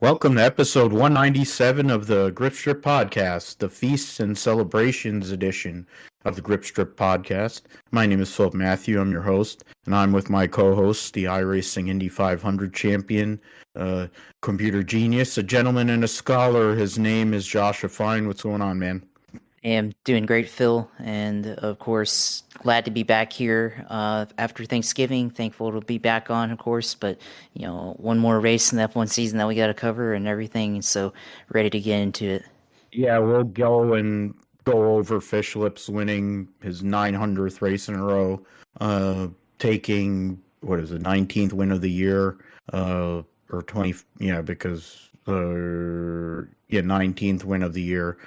Welcome to episode 197 of the Grip Strip Podcast, the Feasts and Celebrations edition of the Grip Strip Podcast. My name is Philip Matthew. I'm your host, and I'm with my co-host, the iRacing Indy 500 champion, computer genius, a gentleman and a scholar. His name is Joshua Fine. What's going on, man? I am doing great, Phil, and of course, glad to be back here after Thanksgiving. Thankful to be back on, of course, but one more race in the F1 season that we got to cover and everything, so ready to get into it. Yeah, we'll go over Fish Lips winning his 900th race in a row, taking, 19th win of the year, or 20, because 19th win of the year,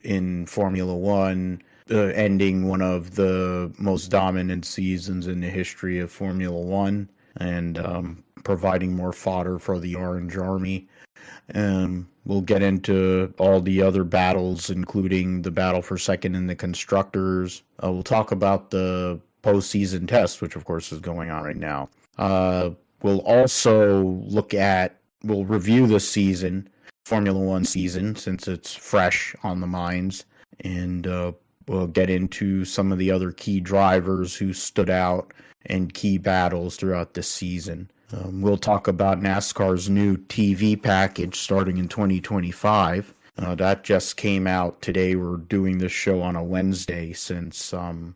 in Formula One, ending one of the most dominant seasons in the history of Formula One, and providing more fodder for the Orange Army. We'll get into all the other battles, including the battle for second in the Constructors. We'll talk about the postseason test, which of course is going on right now. We'll also we'll review the season, Formula One season, since it's fresh on the minds, and we'll get into some of the other key drivers who stood out and key battles throughout this season. We'll talk about NASCAR's new TV package starting in 2025. That just came out today. We're doing this show on a Wednesday since I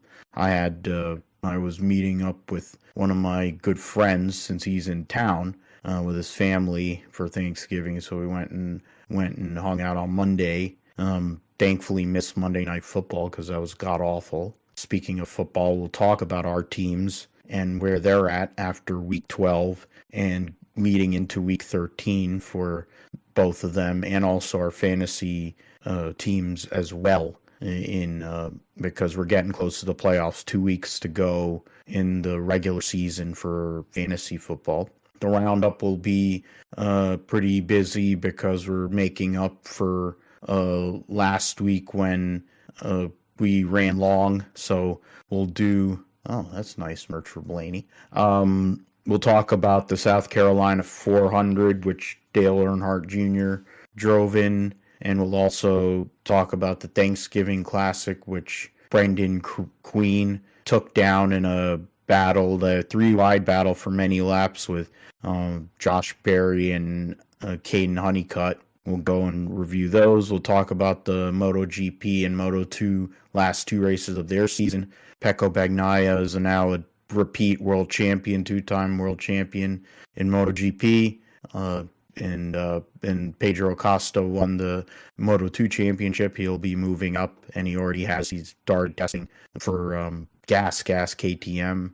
was meeting up with one of my good friends since he's in town with his family for Thanksgiving, so we went and hung out on Monday. Thankfully missed Monday Night Football because that was god-awful. Speaking of football, we'll talk about our teams and where they're at after Week 12 and leading into Week 13 for both of them, and also our fantasy teams as well, because we're getting close to the playoffs, 2 weeks to go in the regular season for fantasy football. The roundup will be pretty busy because we're making up for last week when we ran long. So we'll do... Oh, that's nice merch for Blaney. We'll talk about the South Carolina 400, which Dale Earnhardt Jr. drove in. And we'll also talk about the Thanksgiving Classic, which Brendan Queen took down in a battle, the three-wide battle for many laps with Josh Berry and Caden Honeycutt. We'll go and review those. We'll talk about the MotoGP and Moto2 last two races of their season. Pecco Bagnaia is now a repeat world champion, two-time world champion in MotoGP. And Pedro Acosta won the Moto2 championship. He'll be moving up, and he already has. He's started testing for gas KTM.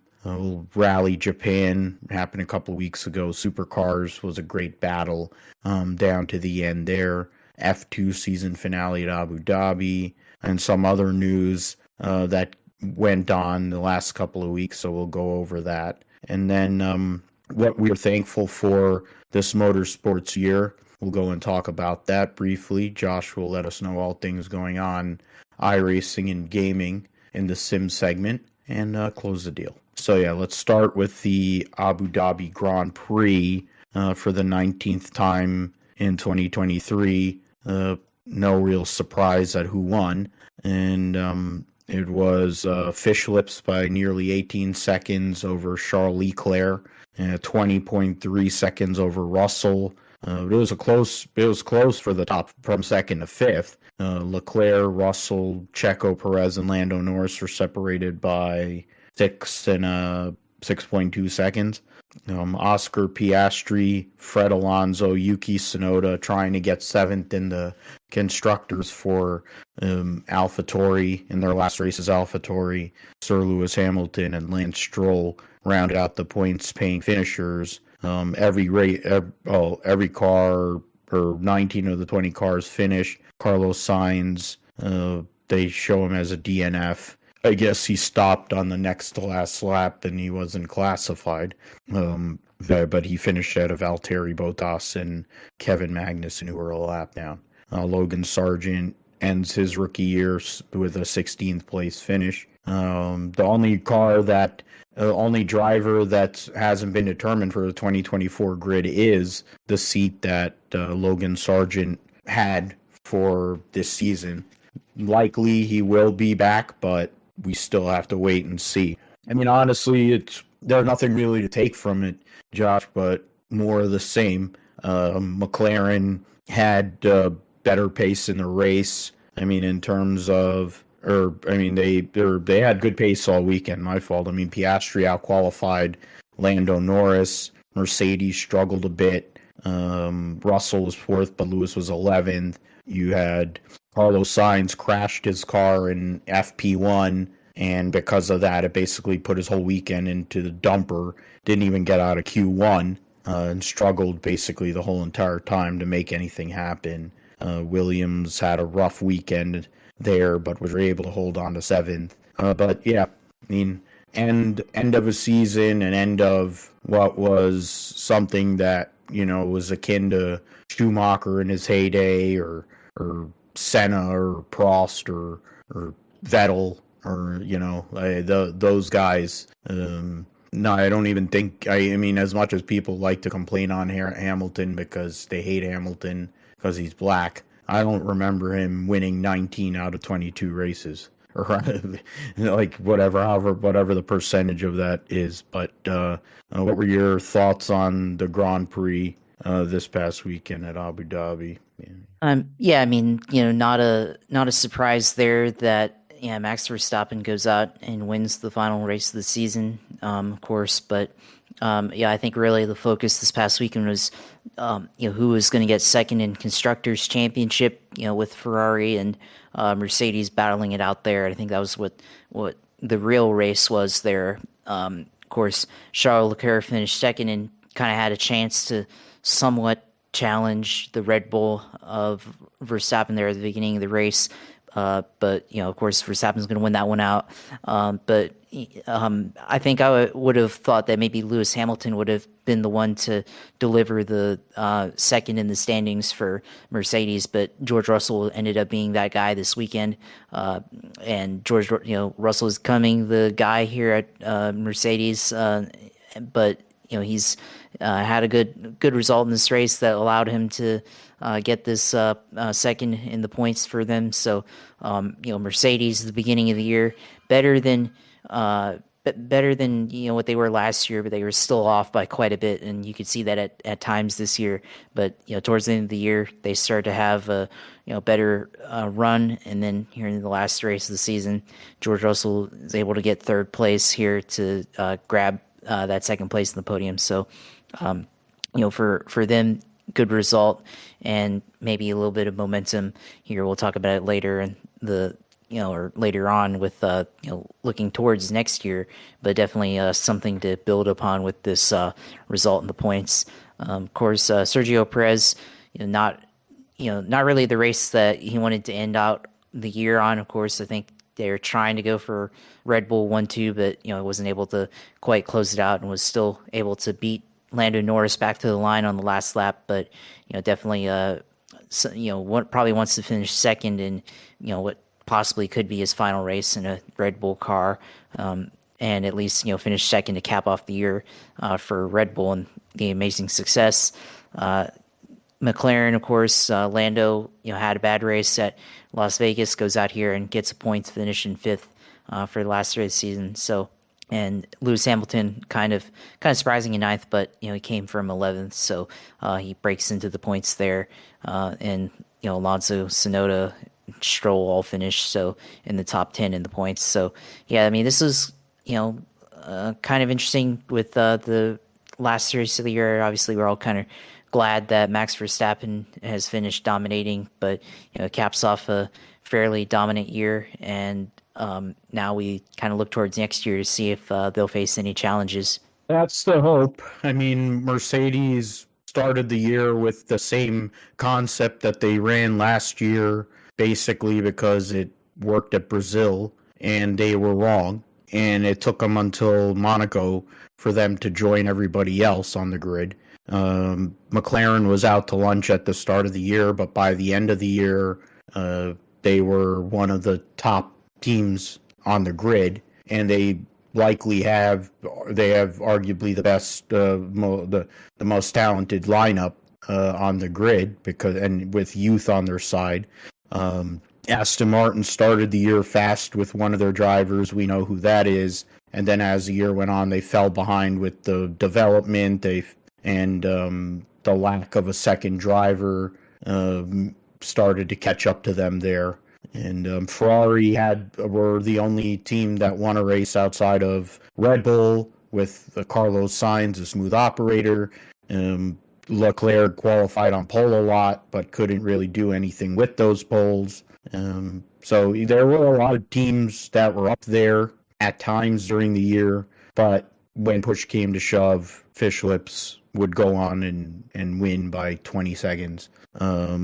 Rally Japan happened a couple weeks ago. Supercars was a great battle down to the end there. F2 season finale at Abu Dhabi, and some other news that went on the last couple of weeks, so we'll go over that. And then what we're thankful for this motorsports year, we'll go and talk about that briefly. Josh will let us know all things going on iRacing and gaming in the sim segment, and close the deal. So yeah, let's start with the Abu Dhabi Grand Prix for the 19th time in 2023. No real surprise at who won, and it was Fish Lips by nearly 18 seconds over Charles Leclerc, 20.3 seconds over Russell. It was close for the top from second to fifth. Leclerc, Russell, Checo Perez, and Lando Norris were separated by 6 and 6.2 seconds. Oscar Piastri, Fred Alonso, Yuki Tsunoda trying to get seventh in the constructors for AlphaTauri in their last races. AlphaTauri, Sir Lewis Hamilton, and Lance Stroll rounded out the points-paying finishers. Every car, or 19 of the 20 cars finished. Carlos Sainz, they show him as a DNF. I guess he stopped on the next to last lap and he wasn't classified. But he finished ahead of Valtteri Bottas and Kevin Magnussen, who were a lap down. Logan Sargent ends his rookie year with a 16th place finish. The only driver that hasn't been determined for the 2024 grid is the seat that Logan Sargent had for this season. Likely he will be back, but we still have to wait and see. I mean, honestly, there's nothing really to take from it, Josh, but more of the same. McLaren had better pace in the race. I mean, in terms of, they had good pace all weekend. My fault. I mean, Piastri outqualified Lando Norris. Mercedes struggled a bit. Russell was fourth, but Lewis was 11th. You had Carlos Sainz crashed his car in FP1, and because of that, it basically put his whole weekend into the dumper. Didn't even get out of Q1, and struggled basically the whole entire time to make anything happen. Williams had a rough weekend there, but was able to hold on to 7th. But yeah, I mean, end of a season and end of what was something that, was akin to Schumacher in his heyday, or Senna or Prost or Vettel, or those guys. No, I don't even think. I mean, as much as people like to complain on Hamilton because they hate Hamilton because he's black, I don't remember him winning 19 out of 22 races, or like whatever the percentage of that is. But what were your thoughts on the Grand Prix this past weekend at Abu Dhabi? Yeah, I mean, not a surprise there that Max Verstappen goes out and wins the final race of the season, of course. But I think really the focus this past weekend was who was going to get second in constructors championship, with Ferrari and Mercedes battling it out there. I think that was what the real race was there. Of course, Charles Leclerc finished second and kind of had a chance to somewhat challenge the Red Bull of Verstappen there at the beginning of the race. But of course, Verstappen's going to win that one out. But I think I would have thought that maybe Lewis Hamilton would have been the one to deliver the second in the standings for Mercedes. But George Russell ended up being that guy this weekend. And Russell is coming the guy here at Mercedes. But he's had a good result in this race that allowed him to get this second in the points for them. So Mercedes at the beginning of the year better than what they were last year, but they were still off by quite a bit, and you could see that at times this year. But towards the end of the year, they started to have a better run, and then here in the last race of the season, George Russell is able to get third place here to grab that second place in the podium. So for them, good result, and maybe a little bit of momentum here. We'll talk about it later in or later on with looking towards next year, but definitely something to build upon with this result in the points. Of course, Sergio Perez, not really the race that he wanted to end out the year on. Of course, I think they were trying to go for Red Bull 1-2, but wasn't able to quite close it out, and was still able to beat Lando Norris back to the line on the last lap. But definitely probably wants to finish second in what possibly could be his final race in a Red Bull car, and at least finish second to cap off the year for Red Bull and the amazing success. McLaren, of course, Lando had a bad race at Las Vegas, goes out here and gets a points finish in 5th for the last race of the season. So, and Lewis Hamilton kind of surprising in 9th, but he came from 11th, so he breaks into the points there. And Alonso, Tsunoda, Stroll all finished so in the top 10 in the points. So yeah, I mean, this is kind of interesting with the last race of the year. Obviously, we're all kind of glad that Max Verstappen has finished dominating, but caps off a fairly dominant year, and now we kind of look towards next year to see if they'll face any challenges. That's the hope. I mean, Mercedes started the year with the same concept that they ran last year, basically because it worked at Brazil, and they were wrong. And it took them until Monaco for them to join everybody else on the grid. McLaren was out to lunch at the start of the year, but by the end of the year, they were one of the top teams on the grid, and they have arguably the best, the most talented lineup on the grid, and with youth on their side. Aston Martin started the year fast with one of their drivers. We know who that is. And then as the year went on, they fell behind with the development. And the lack of a second driver started to catch up to them there. And Ferrari were the only team that won a race outside of Red Bull, with Carlos Sainz, a smooth operator. Leclerc qualified on pole a lot, but couldn't really do anything with those poles. So there were a lot of teams that were up there at times during the year, but when push came to shove, fish lips would go on and win by 20 seconds,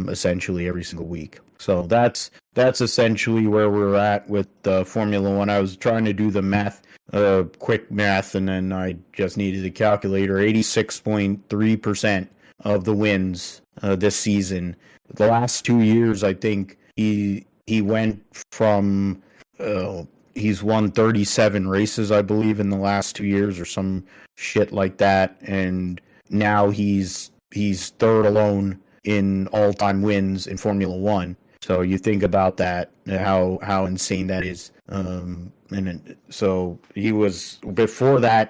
essentially every single week. So that's essentially where we're at with Formula One. I was trying to do the math, quick math, and then I just needed a calculator. 86.3% of the wins this season. The last 2 years, I think he went from he's won 37 races, I believe, in the last 2 years or some shit like that, and now he's third alone in all-time wins in Formula One. So you think about that, how insane that is. So he was before this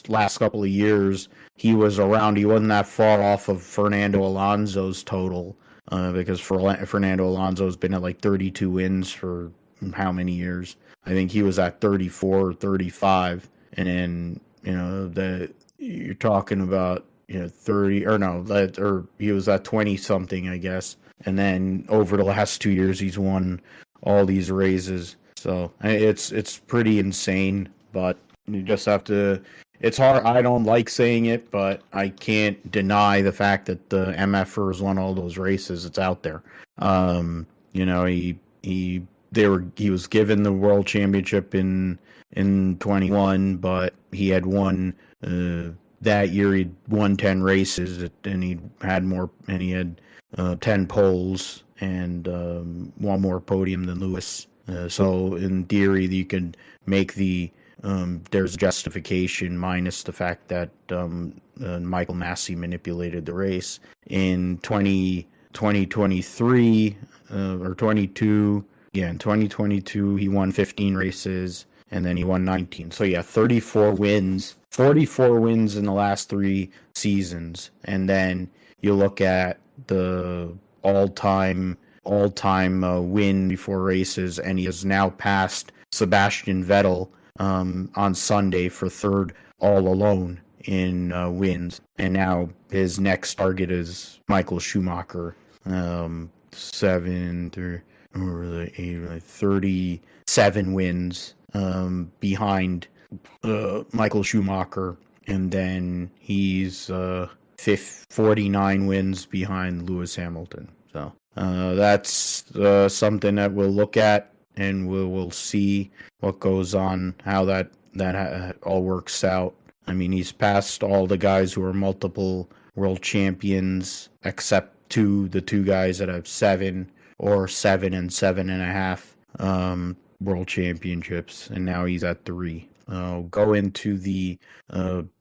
last couple of years, he wasn't that far off of Fernando Alonso's total, because Fernando Alonso's been at like 32 wins for how many years? I think he was at 34 or 35, and then you're talking about 30 or he was at 20 something, I guess. And then over the last 2 years, he's won all these races. So it's pretty insane, but you just have to. It's hard. I don't like saying it, but I can't deny the fact that the MFers won all those races. It's out there. He was given the world championship in 21, but he had won that year. He'd won 10 races, and he had 10 poles and one more podium than Lewis. So in theory, you could make there's justification, minus the fact that Michael Massey manipulated the race. In 2023 or 22, in 2022 he won 15 races, and then he won 19. So 34 wins in the last 3 seasons. And then you look at the all-time win before races, and he has now passed Sebastian Vettel on Sunday for third all alone in wins. And now his next target is Michael Schumacher, 37 wins behind Michael Schumacher, and then he's 49 wins behind Lewis Hamilton. So that's something that we'll look at, and we'll see what goes on, how that all works out. I mean, he's passed all the guys who are multiple world champions, except the two guys that have 7 and 7.5 world championships, and now he's at 3. Go into the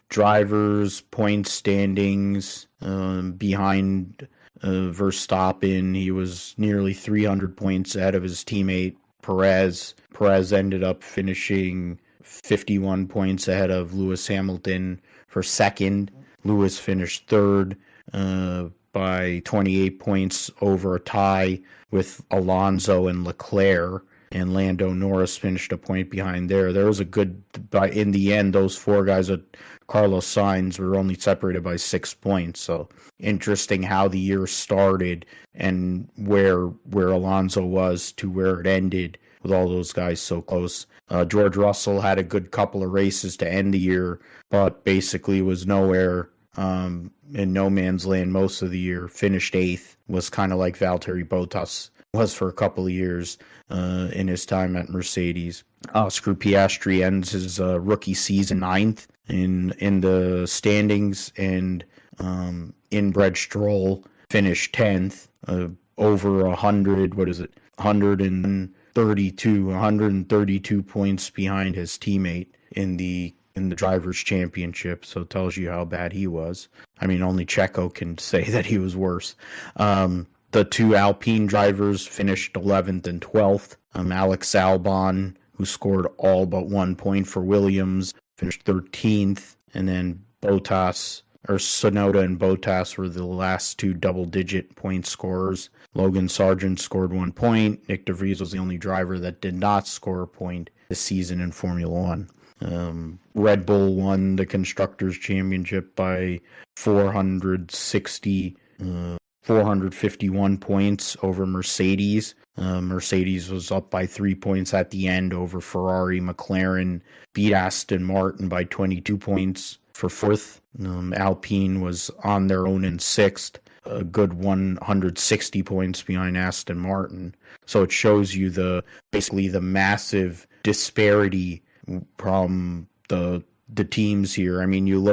drivers' point standings. Behind Verstappen, he was nearly 300 points ahead of his teammate Perez. Perez ended up finishing 51 points ahead of Lewis Hamilton for second. Lewis finished third by 28 points over a tie with Alonso and Leclerc, and Lando Norris finished a point behind there. There was in the end, those 4 guys at Carlos Sainz were only separated by 6 points. So interesting how the year started and where Alonso was to where it ended, with all those guys so close. George Russell had a good couple of races to end the year, but basically was nowhere in no man's land most of the year. Finished 8th, was kind of like Valtteri Bottas was for a couple of years in his time at Mercedes. Oscar Piastri ends his rookie season 9th in the standings, and inbred Stroll finished 10th, over 100. What is it? 100 and 132 points behind his teammate in the drivers' championship. So it tells you how bad he was. I mean, only Checo can say that he was worse. The two Alpine drivers finished 11th and 12th. Alex Albon, who scored all but 1 point for Williams, finished 13th. And then Sonoda and Bottas were the last two double-digit point scorers. Logan Sargent scored 1 point. Nick DeVries was the only driver that did not score a point this season in Formula One. Red Bull won the Constructors' Championship by 451 points over Mercedes. Mercedes was up by 3 points at the end over Ferrari. McLaren beat Aston Martin by 22 points for fourth. Alpine was on their own in sixth, a good 160 points behind Aston Martin. So it shows you basically the massive disparity from the teams here. I mean, you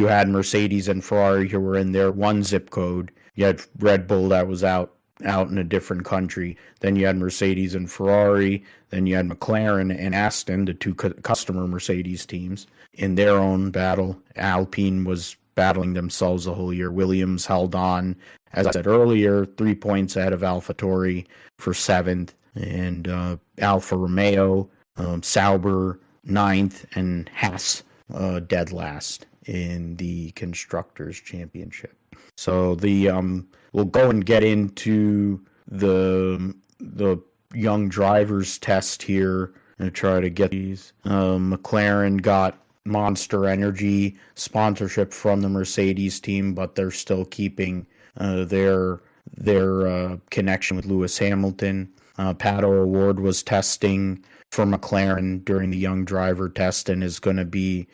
had Mercedes and Ferrari who were in their one zip code. You had Red Bull that was out in a different country. Then you had Mercedes and Ferrari. Then you had McLaren and Aston, the two customer Mercedes teams, in their own battle. Alpine was battling themselves the whole year. Williams held on, as I said earlier, 3 points ahead of AlphaTauri for seventh, and Alfa Romeo, Sauber ninth, and Haas dead last in the Constructors' Championship. So we'll go and get into the young drivers test here and try to get these. McLaren got Monster Energy sponsorship from the Mercedes team, but they're still keeping their connection with Lewis Hamilton. Pato O'Ward was testing for McLaren during the young driver test and is going to be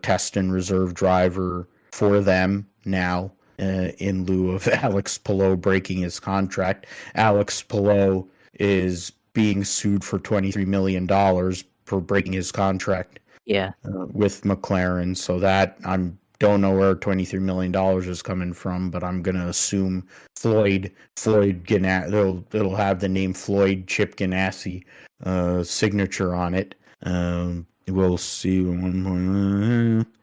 test and reserve driver for them now in lieu of Alex Palou breaking his contract. Alex Palou is being sued for $23 million for breaking his contract. Yeah. With McLaren. So that don't know where $23 million is coming from, but I'm going to assume Floyd Ganassi, it'll have the name Floyd Chip Ganassi signature on it. We'll see.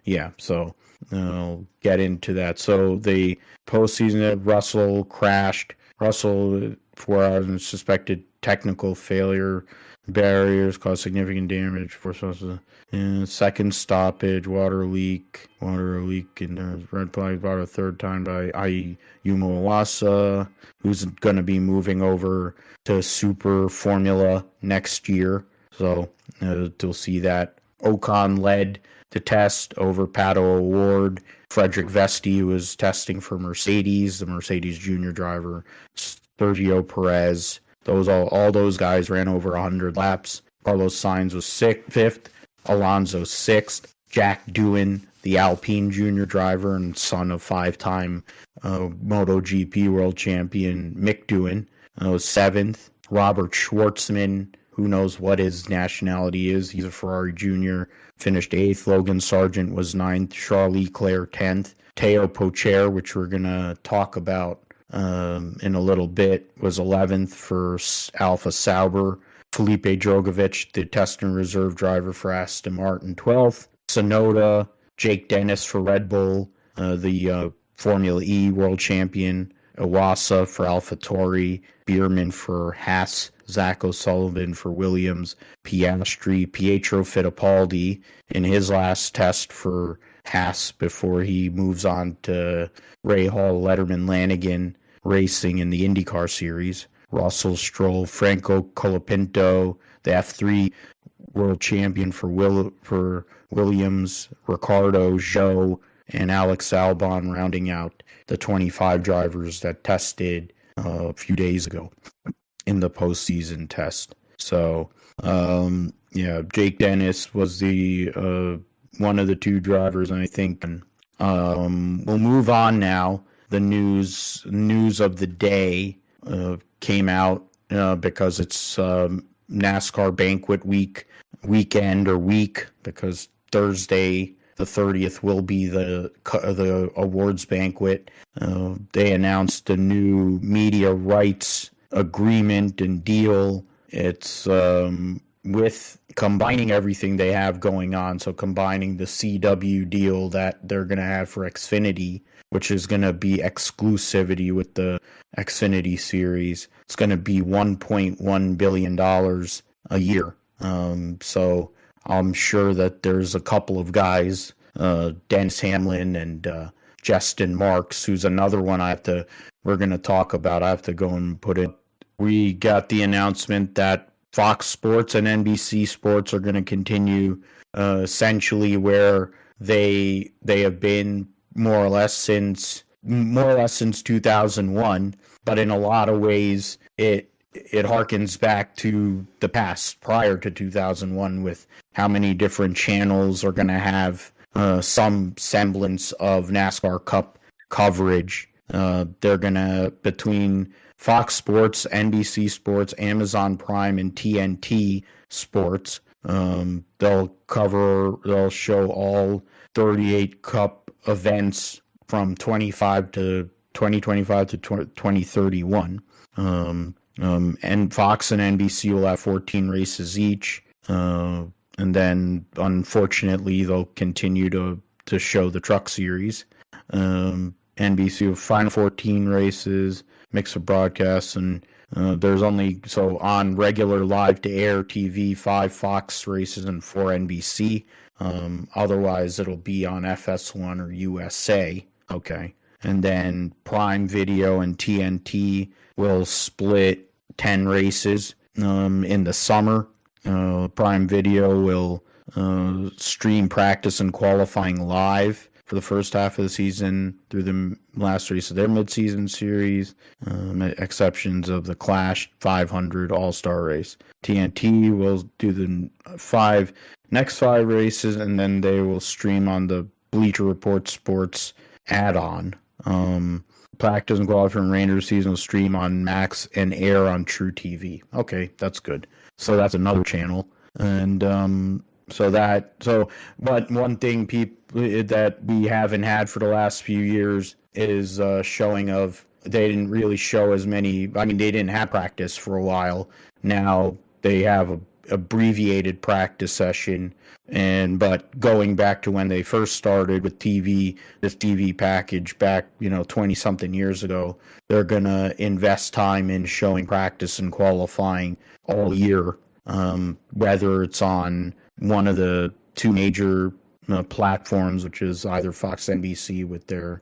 Yeah, so I'll get into that. So the postseason, Russell crashed. Russell, 4 hours in suspected technical failure. Barriers caused significant damage. Second stoppage, water leak, and red flag brought a third time by Yuma Iwasa, who's going to be moving over to Super Formula next year. So you'll see that. Ocon led the test over Pato O'Ward. Frederick Vesti was testing for Mercedes, the Mercedes junior driver. Sergio Perez. All those guys ran over 100 laps. Carlos Sainz was fifth. Alonso sixth. Jack Doohan, the Alpine junior driver and son of five-time MotoGP world champion Mick Doohan, was seventh. Robert Schwartzman, who knows what his nationality is. He's a Ferrari junior, finished eighth. Logan Sargent was ninth. Charles Leclerc 10th. Teo Pocher, which we're going to talk about in a little bit, was 11th for Alfa Sauber. Felipe Drogovic, the test and reserve driver for Aston Martin, 12th. Sonoda, Jake Dennis for Red Bull, the Formula E world champion. Iwasa for AlphaTauri. Bierman for Haas. Zach O'Sullivan for Williams. Piastri, Pietro Fittipaldi in his last test for Haas before he moves on to Ray Hall, Letterman, Lanigan Racing in the IndyCar series. Russell Stroll, Franco Colapinto, the F3 world champion for Williams, Ricardo, Zhou, and Alex Albon rounding out the 25 drivers that tested a few days ago in the postseason test. So, Jake Dennis was the one of the two drivers, and I think we'll move on now. The news of the day came out because it's NASCAR banquet weekend, because Thursday the 30th will be the awards banquet. They announced a new media rights agreement and deal It's with combining everything they have going on. So combining the CW deal that they're going to have for Xfinity, which is going to be exclusivity with the Xfinity series. It's going to be $1.1 billion a year. So I'm sure that there's a couple of guys, Dennis Hamlin and Justin Marks, who's another one we're going to talk about. I have to go and put it. We got the announcement that Fox Sports and NBC Sports are going to continue essentially where they have been more or less since 2001, but in a lot of ways it harkens back to the past prior to 2001 with how many different channels are going to have some semblance of NASCAR Cup coverage. They're going to, between Fox Sports, NBC Sports, Amazon Prime, and TNT Sports, they'll show all 38 Cup events from 2025 to 2031. And Fox and NBC will have 14 races each. And then, unfortunately, they'll continue to show the Truck Series. NBC will final 14 races, mix of broadcasts, and there's only, so on regular live-to-air TV, 5 Fox races and 4 NBC. Otherwise, it'll be on FS1 or USA. Okay. And then Prime Video and TNT will split 10 races in the summer. Prime Video will stream practice and qualifying live for the first half of the season through the last race of their midseason series, exceptions of the Clash 500 All-Star race. TNT will do the next 5 races, and then they will stream on the Bleacher Report Sports add-on. Practice and qualifying Rangers season will stream on Max and air on True TV. Okay, that's good. So that's another channel. And but one thing that we haven't had for the last few years is showing of, they didn't really show as many, I mean, they didn't have practice for a while. Now they have a abbreviated practice session, but going back to when they first started with this TV package back 20 something years ago, they're gonna invest time in showing practice and qualifying all year, whether it's on one of the 2 major platforms, which is either Fox, NBC with their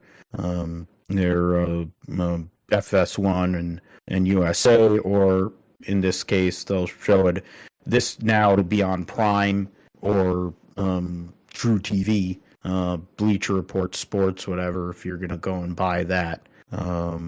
FS1 and USA, or in this case they'll show it this now to be on Prime or True TV, Bleacher Report Sports, whatever, if you're gonna go and buy that. I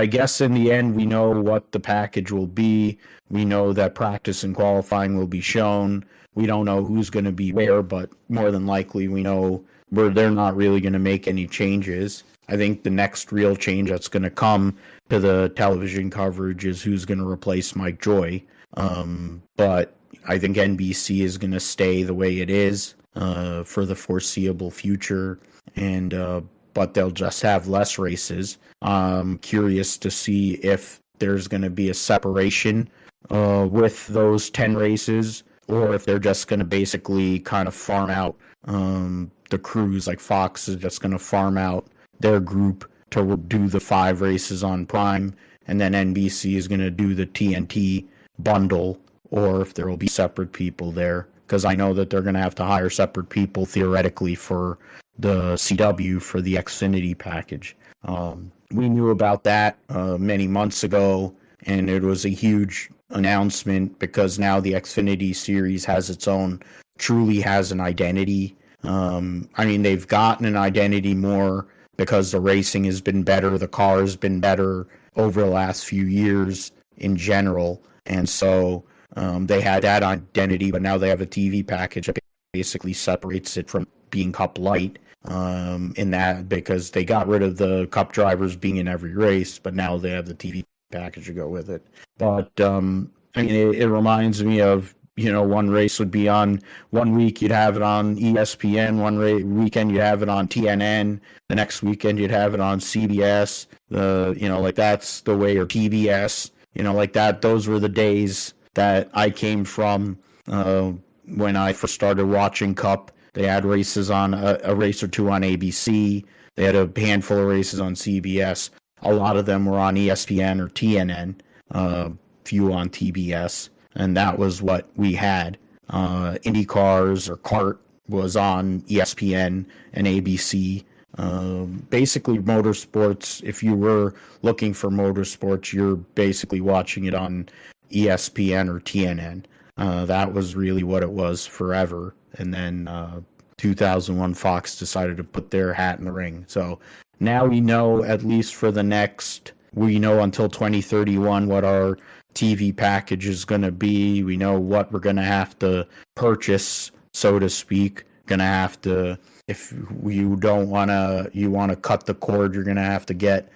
guess in the end we know what the package will be. We know that practice and qualifying will be shown. We don't know who's going to be where, but more than likely we know where they're not really going to make any changes. I think the next real change that's going to come to the television coverage is who's going to replace Mike Joy. But I think NBC is going to stay the way it is for the foreseeable future, but they'll just have less races. I'm curious to see if there's going to be a separation with those 10 races, or if they're just going to basically kind of farm out the crews. Like Fox is just going to farm out their group to do the 5 races on Prime, and then NBC is going to do the TNT bundle, or if there will be separate people there, because I know that they're going to have to hire separate people theoretically for the CW for the Xfinity package. We knew about that many months ago, and it was a huge announcement because now the Xfinity series truly has an identity. I mean, they've gotten an identity more because the racing has been better, the car has been better over the last few years in general, and so they had that identity, but now they have a TV package that basically separates it from being Cup Light, in that, because they got rid of the Cup drivers being in every race, but now they have the TV package to go with it. But I mean, it reminds me of one race would be on one week, you'd have it on ESPN. Weekend, you'd have it on TNN. The next weekend, you'd have it on CBS. Like that's the way, or PBS. Like that. Those were the days that I came from when I first started watching Cup. They had races on a race or two on ABC. They had a handful of races on CBS. A lot of them were on ESPN or TNN. Few on TBS. And that was what we had. IndyCars or CART was on ESPN and ABC. Basically, motorsports, if you were looking for motorsports, you're basically watching it on ESPN or TNN. That was really what it was forever. And then 2001, Fox decided to put their hat in the ring. So now we know, at least for the next, we know until 2031 what our TV package is going to be. We know what we're going to have to purchase, so to speak. Going to have to, if you want to cut the cord, you're going to have to get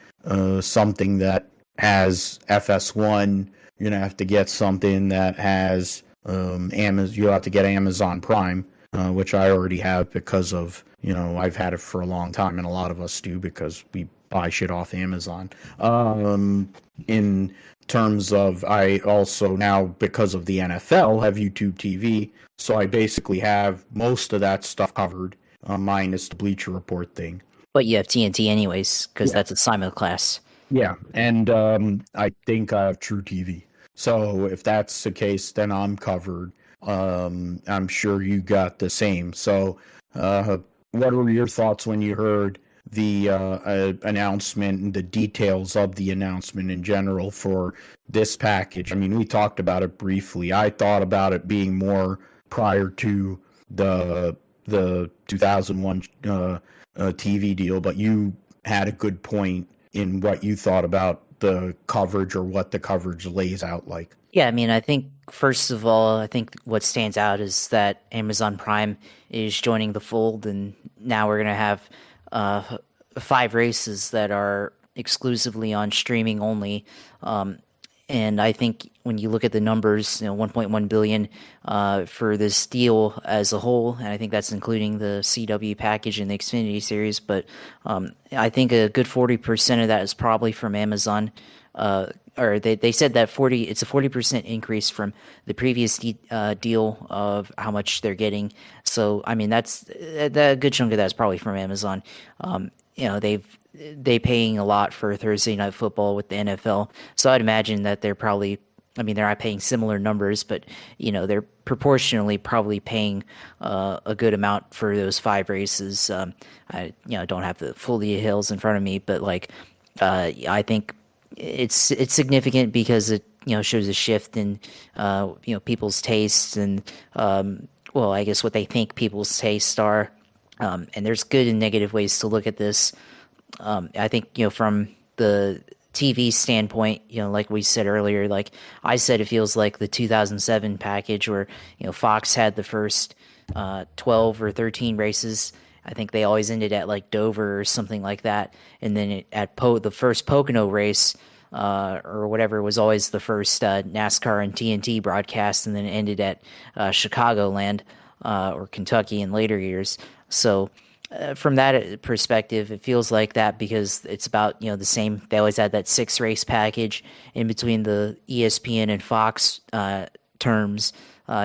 something that has FS1. You're going to have to get something that has Amazon. You'll have to get Amazon Prime, which I already have because of, I've had it for a long time, and a lot of us do because we buy shit off Amazon. In terms of, I also now, because of the NFL, have YouTube TV, so I basically have most of that stuff covered, minus the Bleacher Report thing. But you have TNT anyways, because that's a simulcast. Yeah, and I think I have True TV. So if that's the case, then I'm covered. I'm sure you got the same. So what were your thoughts when you heard the announcement and the details of the announcement in general for this package? I mean, we talked about it briefly. I thought about it being more prior to the 2001 TV deal, but you had a good point in what you thought about the coverage, or what the coverage lays out like. Yeah, I mean, I think, first of all, I think what stands out is that Amazon Prime is joining the fold, and now we're going to have 5 races that are exclusively on streaming only. And I think when you look at the numbers, 1.1 billion for this deal as a whole, and I think that's including the CW package and the Xfinity series. But I think a good 40% of that is probably from Amazon. Or they said that it's a 40% increase from the previous deal of how much they're getting. So I mean, that's a good chunk of that is probably from Amazon. They paying a lot for Thursday Night Football with the NFL, so I'd imagine that they're not paying similar numbers, but they're proportionally probably paying a good amount for those 5 races. I don't have the full details in front of me, but I think it's significant because it shows a shift in people's tastes and I guess what they think people's tastes are. And there's good and negative ways to look at this. I think, from the TV standpoint, like we said earlier, like I said, it feels like the 2007 package where, Fox had the first 12 or 13 races. I think they always ended at like Dover or something like that. And then the first Pocono race or whatever was always the first NASCAR and TNT broadcast, and then it ended at Chicagoland or Kentucky in later years. So from that perspective, it feels like that because it's about, the same. They always had that 6 race package in between the ESPN and Fox terms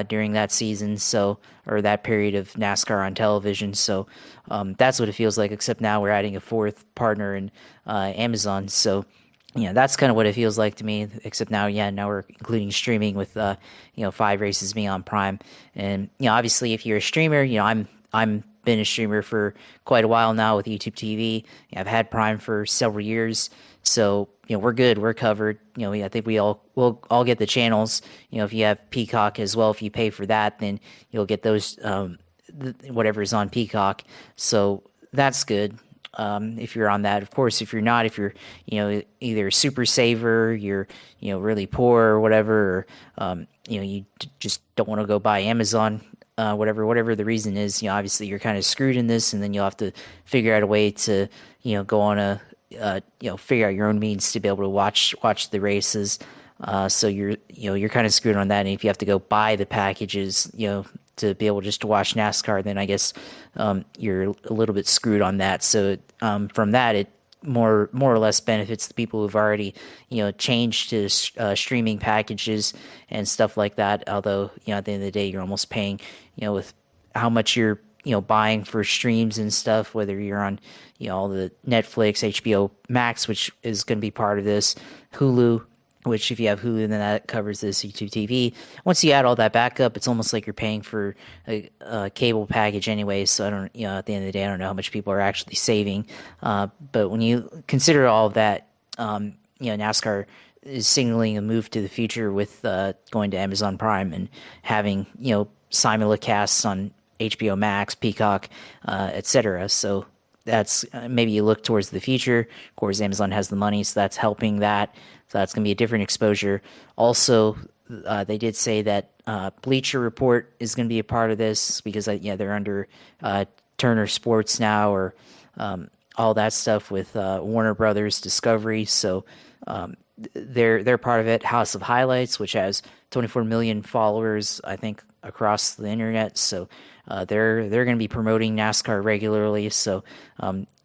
during that season. So, or that period of NASCAR on television. So that's what it feels like, except now we're adding a 4th partner in Amazon. So, that's kind of what it feels like to me, except now we're including streaming with, 5 races being on Prime. And, obviously if you're a streamer, I'm been a streamer for quite a while now with YouTube TV. I've had Prime for several years. So, we're good. We're covered. I think we'll all get the channels. If you have Peacock as well, if you pay for that, then you'll get those, whatever's on Peacock. So that's good. If you're on that, of course, if you're not, if you're, either a super saver, you're, really poor or whatever, or, you just don't want to go buy Amazon, whatever the reason is, obviously you're kind of screwed in this, and then you'll have to figure out a way to, go on figure out your own means to be able to watch the races. So you're kind of screwed on that. And if you have to go buy the packages, to be able just to watch NASCAR, then I guess you're a little bit screwed on that. So from that, it more or less benefits the people who've already changed to streaming packages and stuff like that. Although at the end of the day, you're almost paying with how much you're buying for streams and stuff, whether you're on all the Netflix, HBO Max, which is going to be part of this, Hulu, which if you have Hulu, then that covers this YouTube TV. Once you add all that back up, it's almost like you're paying for a cable package anyway. So I don't, at the end of the day, I don't know how much people are actually saving. But when you consider all of that, NASCAR is signaling a move to the future with going to Amazon Prime and having, simulcasts on HBO Max, Peacock, etc. So that's maybe you look towards the future. Of course, Amazon has the money, so that's helping that. So that's going to be a different exposure. Also, they did say that Bleacher Report is going to be a part of this because they're under Turner Sports now, or all that stuff with Warner Brothers Discovery. So they're part of it. House of Highlights, which has 24 million followers, I think, across the internet. So they're going to be promoting NASCAR regularly. So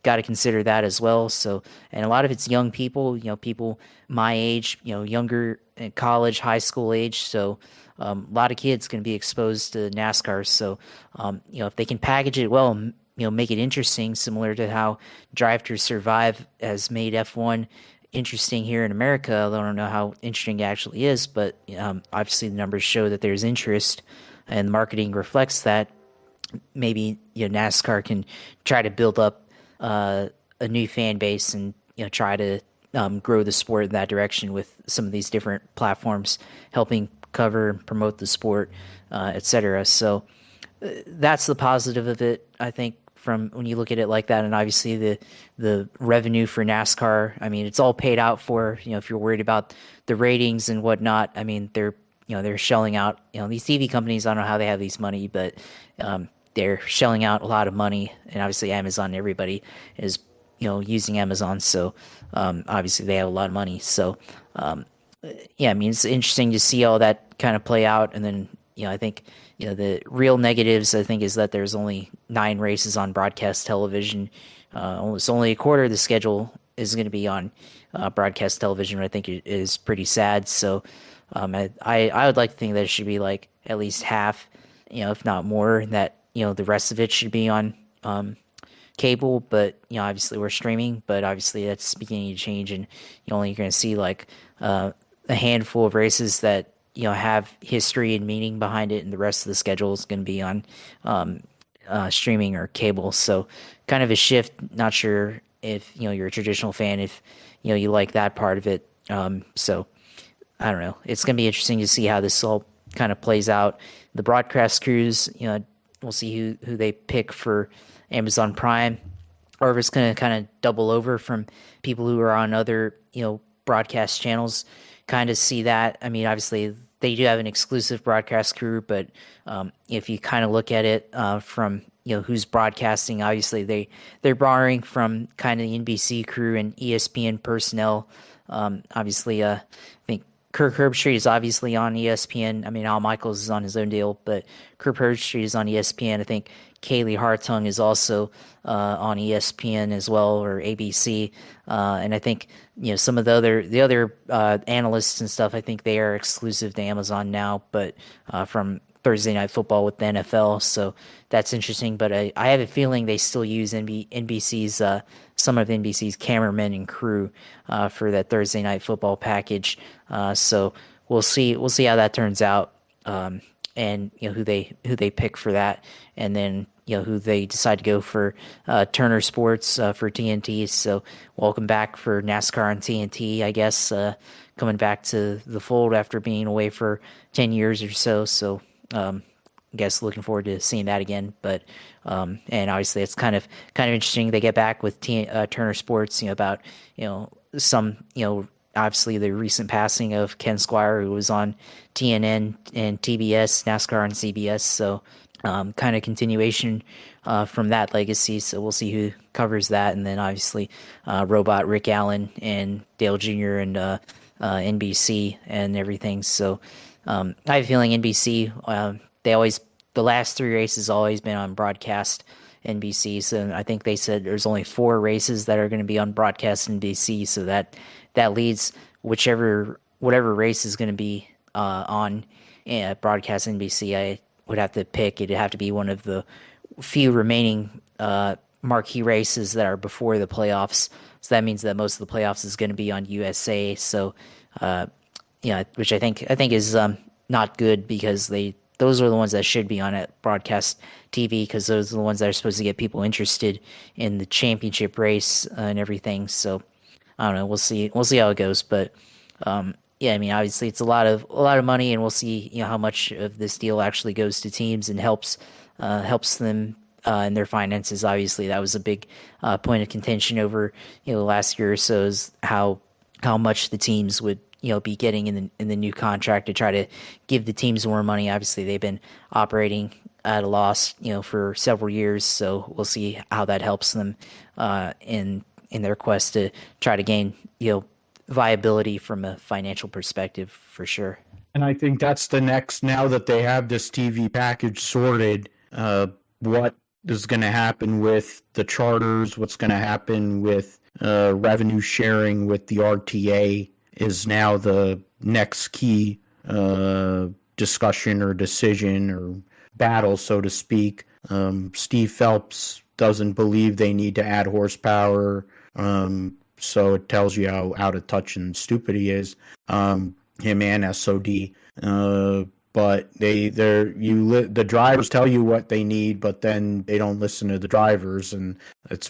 got to consider that as well. So, and a lot of it's young people, people my age, younger, college, high school age. So a lot of kids going to be exposed to NASCAR. So if they can package it well, make it interesting, similar to how Drive to Survive has made F1 interesting here in America. I don't know how interesting it actually is, but obviously the numbers show that there's interest, and marketing reflects that. Maybe NASCAR can try to build up a new fan base and try to grow the sport in that direction with some of these different platforms helping cover and promote the sport, etc. So that's the positive of it, I think, from when you look at it like that. And obviously the revenue for NASCAR, I mean, it's all paid out for. If you're worried about the ratings and whatnot, I mean, they're shelling out. These TV companies, I don't know how they have these money, but they're shelling out a lot of money. And obviously Amazon, everybody is using Amazon, so obviously they have a lot of money. So I mean, it's interesting to see all that kind of play out. And then I think the real negatives, I think, is that there's only 9 races on broadcast television. Almost only a quarter of the schedule is going to be on broadcast television, which I think is pretty sad. So I would like to think that it should be like at least half, if not more, that the rest of it should be on cable. But obviously we're streaming, but obviously that's beginning to change, and you're going to see like a handful of races that have history and meaning behind it, and the rest of the schedule is going to be on streaming or cable. So kind of a shift. Not sure if you're a traditional fan, if you like that part of it. So I don't know. It's going to be interesting to see how this all kind of plays out. The broadcast crews, we'll see who they pick for Amazon Prime, or if it's going to kind of double over from people who are on other broadcast channels. Kind of see that. I mean, obviously they do have an exclusive broadcast crew, but if you kind of look at it from who's broadcasting, obviously they're borrowing from kind of the NBC crew and ESPN personnel. Obviously, I think Kirk Herbstreit is obviously on ESPN. I mean, Al Michaels is on his own deal, but Kirk Herbstreit is on ESPN. I think Kaylee Hartung is also on ESPN as well, or ABC. And I think some of the other analysts and stuff, I think they are exclusive to Amazon now, but from Thursday Night Football with the NFL. So that's interesting. But I have a feeling they still use NBC's some of NBC's cameramen and crew for that Thursday Night Football package. So we'll see how that turns out. And who they pick for that, and then who they decide to go for Turner Sports for TNT. So welcome back for NASCAR on TNT, I guess, coming back to the fold after being away for 10 years or so. So I guess looking forward to seeing that again. But and obviously it's kind of interesting they get back with Turner Sports. About some obviously the recent passing of Ken Squire, who was on TNN and TBS, NASCAR on CBS. So kind of continuation from that legacy. So we'll see who covers that. And then obviously Robot Rick Allen and Dale Jr. and NBC and everything. So I have a feeling NBC, the last 3 races always been on broadcast NBC. So I think they said there's only 4 races that are going to be on broadcast NBC. So that leads whatever race is going to be on broadcast NBC. I would have to pick. It'd have to be one of the few remaining marquee races that are before the playoffs. So that means that most of the playoffs is going to be on USA. So, which I think is not good because those are the ones that should be on at broadcast TV because those are the ones that are supposed to get people interested in the championship race and everything. So I don't know. We'll see. We'll see how it goes. But yeah, I mean, obviously it's a lot of money, and we'll see how much of this deal actually goes to teams and helps them in their finances. Obviously, that was a big point of contention over the last year or so is how much the teams would be getting in the new contract to try to give the teams more money. Obviously, they've been operating at a loss for several years, so we'll see how that helps them in their quest to try to gain viability from a financial perspective for sure. And I think that's the next, now that they have this TV package sorted, what is going to happen with the charters, what's going to happen with revenue sharing with the RTA is now the next key discussion or decision or battle, so to speak. Steve Phelps doesn't believe they need to add horsepower, so it tells you how out of touch and stupid he is. Him and SOD. But the drivers tell you what they need, but then they don't listen to the drivers, and that's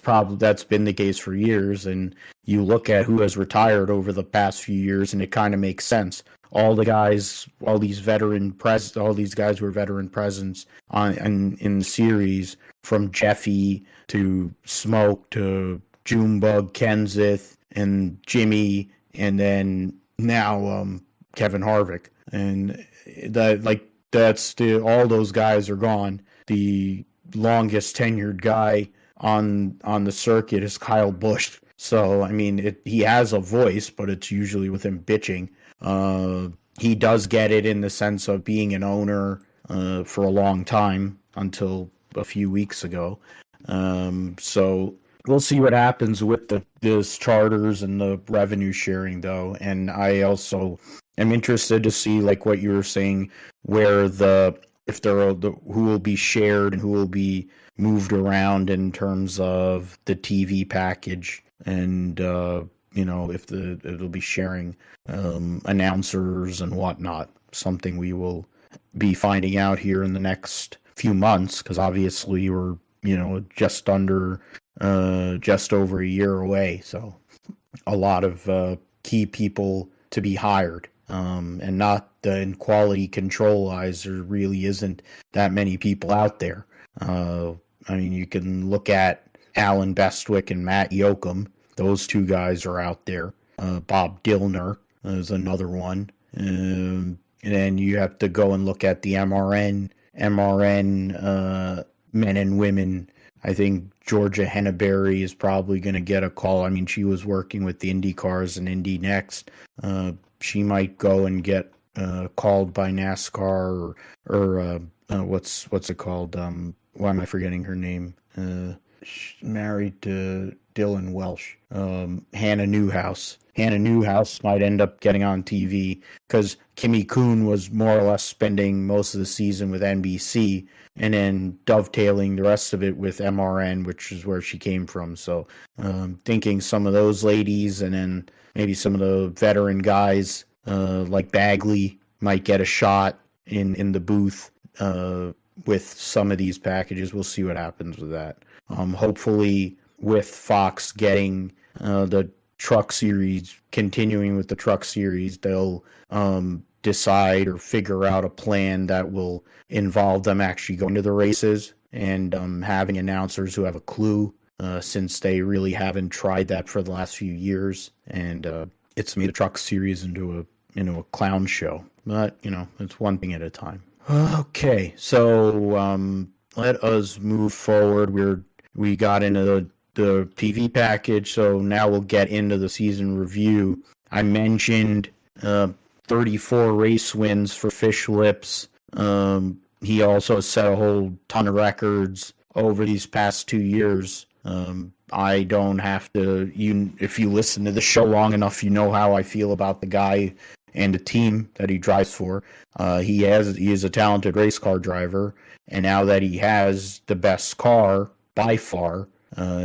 been the case for years. And you look at who has retired over the past few years, and it kind of makes sense. All these guys were veteran presence in the series, from Jeffy to Smoke to Junebug, Kenseth, and Jimmy, and then now Kevin Harvick, and all those guys are gone. The longest tenured guy on the circuit is Kyle Busch. So I mean, he has a voice, but it's usually with him bitching. He does get it in the sense of being an owner for a long time until a few weeks ago. So we'll see what happens with this charters and the revenue sharing, though. And I also am interested to see, like what you were saying, where who will be shared and who will be moved around in terms of the TV package, and if it'll be sharing announcers and whatnot. Something we will be finding out here in the next few months, because obviously we're just over a year away, so a lot of key people to be hired, and not in quality control eyes. There really isn't that many people out there. I mean, you can look at Alan Bestwick and Matt Yoakum. Those two guys are out there. Bob Dillner is another one. And then you have to go and look at the MRN men and women. I think Georgia Henneberry is probably going to get a call. I mean, she was working with the Indy cars and Indy Next. She might go and get called by NASCAR or what's it called? Why am I forgetting her name? She's married to Dylan Welsh. Hannah Newhouse. Hannah Newhouse might end up getting on TV because Kimmy Kuhn was more or less spending most of the season with NBC and then dovetailing the rest of it with MRN, which is where she came from. So thinking some of those ladies, and then maybe some of the veteran guys like Bagley might get a shot in the booth with some of these packages. We'll see what happens with that. Hopefully with Fox getting the truck series, continuing with the truck series, they'll decide or figure out a plan that will involve them actually going to the races and having announcers who have a clue, since they really haven't tried that for the last few years, and it's made the truck series into a clown show. But it's one thing at a time. Okay, so let us move forward. We got into the TV package, so now we'll get into the season review. I mentioned uh, 34 race wins for Fish Lips. He also set a whole ton of records over these past 2 years. I don't have to. If you listen to the show long enough, you know how I feel about the guy and the team that he drives for. He is a talented race car driver, and now that he has the best car by far,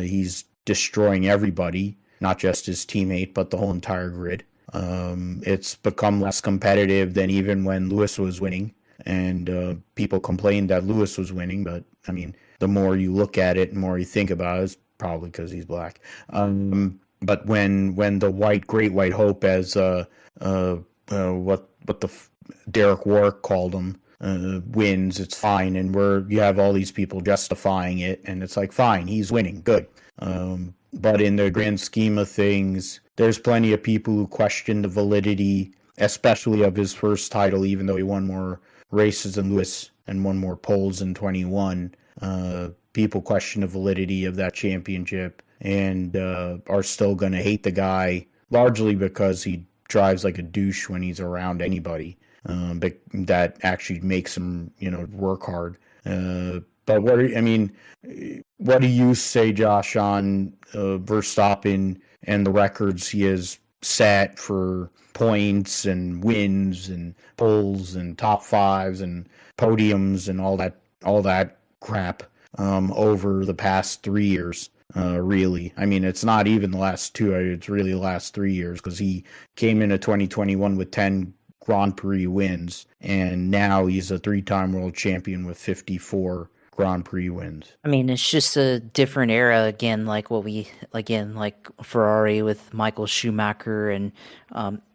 he's destroying everybody, not just his teammate, but the whole entire grid. It's become less competitive than even when Lewis was winning, and people complained that Lewis was winning, but I mean, the more you look at it, the more you think about it, it's probably because he's black. But when the Great White Hope, as what the Derek Warwick called him, wins, it's fine, and you have all these people justifying it, and it's like, fine, he's winning, good. But in the grand scheme of things, there's plenty of people who question the validity, especially of his first title, even though he won more races than Lewis and won more poles in 21. People question the validity of that championship and are still going to hate the guy, largely because he drives like a douche when he's around anybody. But that actually makes him, work hard. But what do you say, Josh, on Verstappen and the records he has set for points and wins and poles and top fives and podiums and all that crap over the past 3 years? Really, I mean, it's not even the last two. It's really the last 3 years, because he came into 2021 with 10 Grand Prix wins, and now he's a 3-time world champion with 54 Grand Prix wins. I mean, it's just a different era again, like Ferrari with Michael Schumacher and,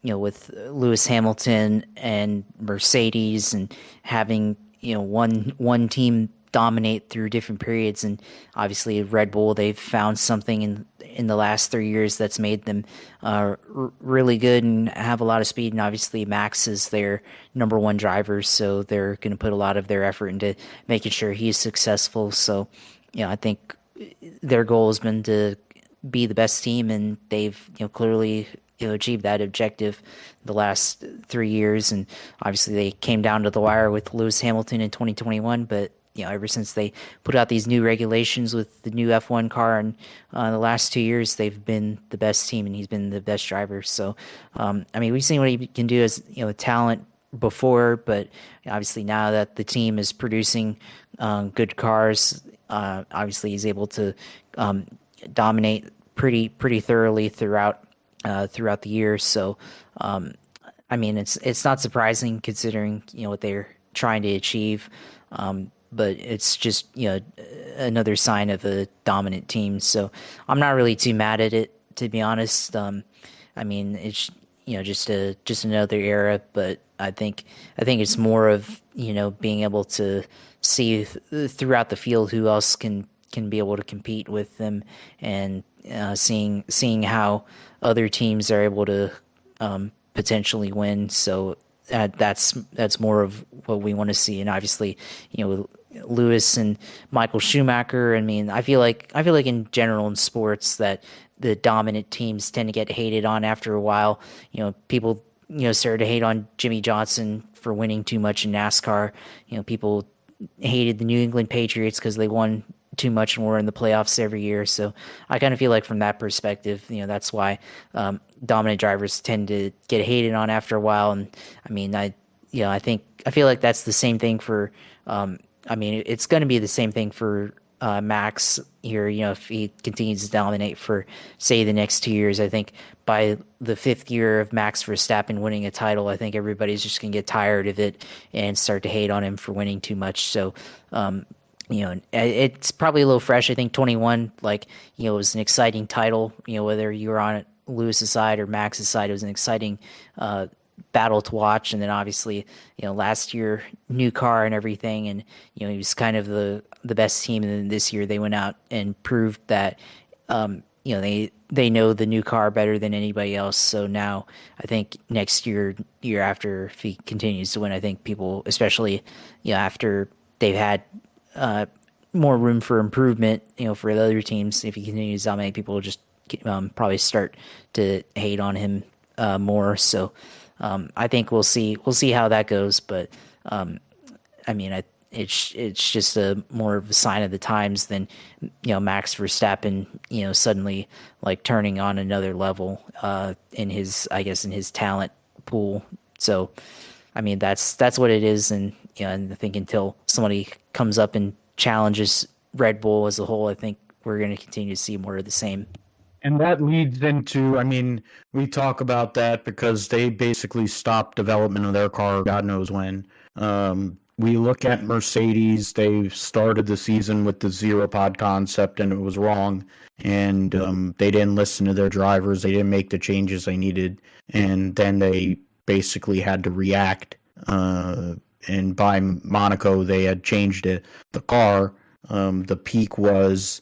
with Lewis Hamilton and Mercedes, and having, one team dominate through different periods. And obviously Red Bull, they've found something in the last 3 years that's made them really good and have a lot of speed. And obviously Max is their number one driver, so they're going to put a lot of their effort into making sure he's successful. So, I think their goal has been to be the best team, and they've clearly achieved that objective the last 3 years. And obviously they came down to the wire with Lewis Hamilton in 2021, but ever since they put out these new regulations with the new F1 car, and the last 2 years, they've been the best team, and he's been the best driver. So, we've seen what he can do as talent before, but obviously now that the team is producing good cars, obviously he's able to dominate pretty thoroughly throughout the year. So, it's not surprising considering what they're trying to achieve. But it's just another sign of a dominant team. So I'm not really too mad at it, to be honest. It's just another era. But I think it's more of being able to see throughout the field who else can be able to compete with them, and seeing how other teams are able to potentially win. So that's more of what we want to see. And obviously, with Lewis and Michael Schumacher, I feel like in general in sports that the dominant teams tend to get hated on after a while. People started to hate on Jimmy Johnson for winning too much in NASCAR. People hated the New England Patriots because they won too much more in the playoffs every year. So I kind of feel like from that perspective, that's why dominant drivers tend to get hated on after a while. And I feel like that's the same thing for. It's going to be the same thing for Max here. If he continues to dominate for, say, the next 2 years, I think by the 5th year of Max Verstappen winning a title, I think everybody's just going to get tired of it and start to hate on him for winning too much. So, it's probably a little fresh. I think 21, it was an exciting title. Whether you were on Lewis's side or Max's side, it was an exciting battle to watch. And then obviously, last year, new car and everything, and he was kind of the best team. And then this year, they went out and proved that they know the new car better than anybody else. So now I think next year after, if he continues to win, I think people, especially after they've had more room for improvement, for the other teams, if he continues to dominate, people will just probably start to hate on him more. So I think we'll see how that goes. But I mean, it's just a more of a sign of the times than Max Verstappen suddenly like turning on another level in his in his talent pool. So I mean that's what it is, and and I think until somebody comes up and challenges Red Bull as a whole, I think we're going to continue to see more of the same. And that leads into, I mean, we talk about that because they basically stopped development of their car, God knows when. We look at Mercedes, they started the season with the zero pod concept and it was wrong. And they didn't listen to their drivers, they didn't make the changes they needed. And then they basically had to react. And by Monaco, they had changed it. The car, the peak was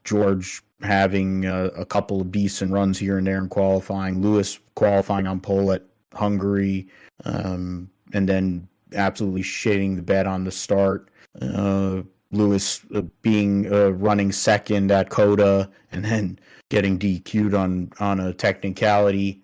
George having a couple of decent runs here and there in qualifying, Lewis qualifying on pole at Hungary, and then absolutely shitting the bed on the start. Lewis being running second at Coda and then getting DQ'd on a technicality.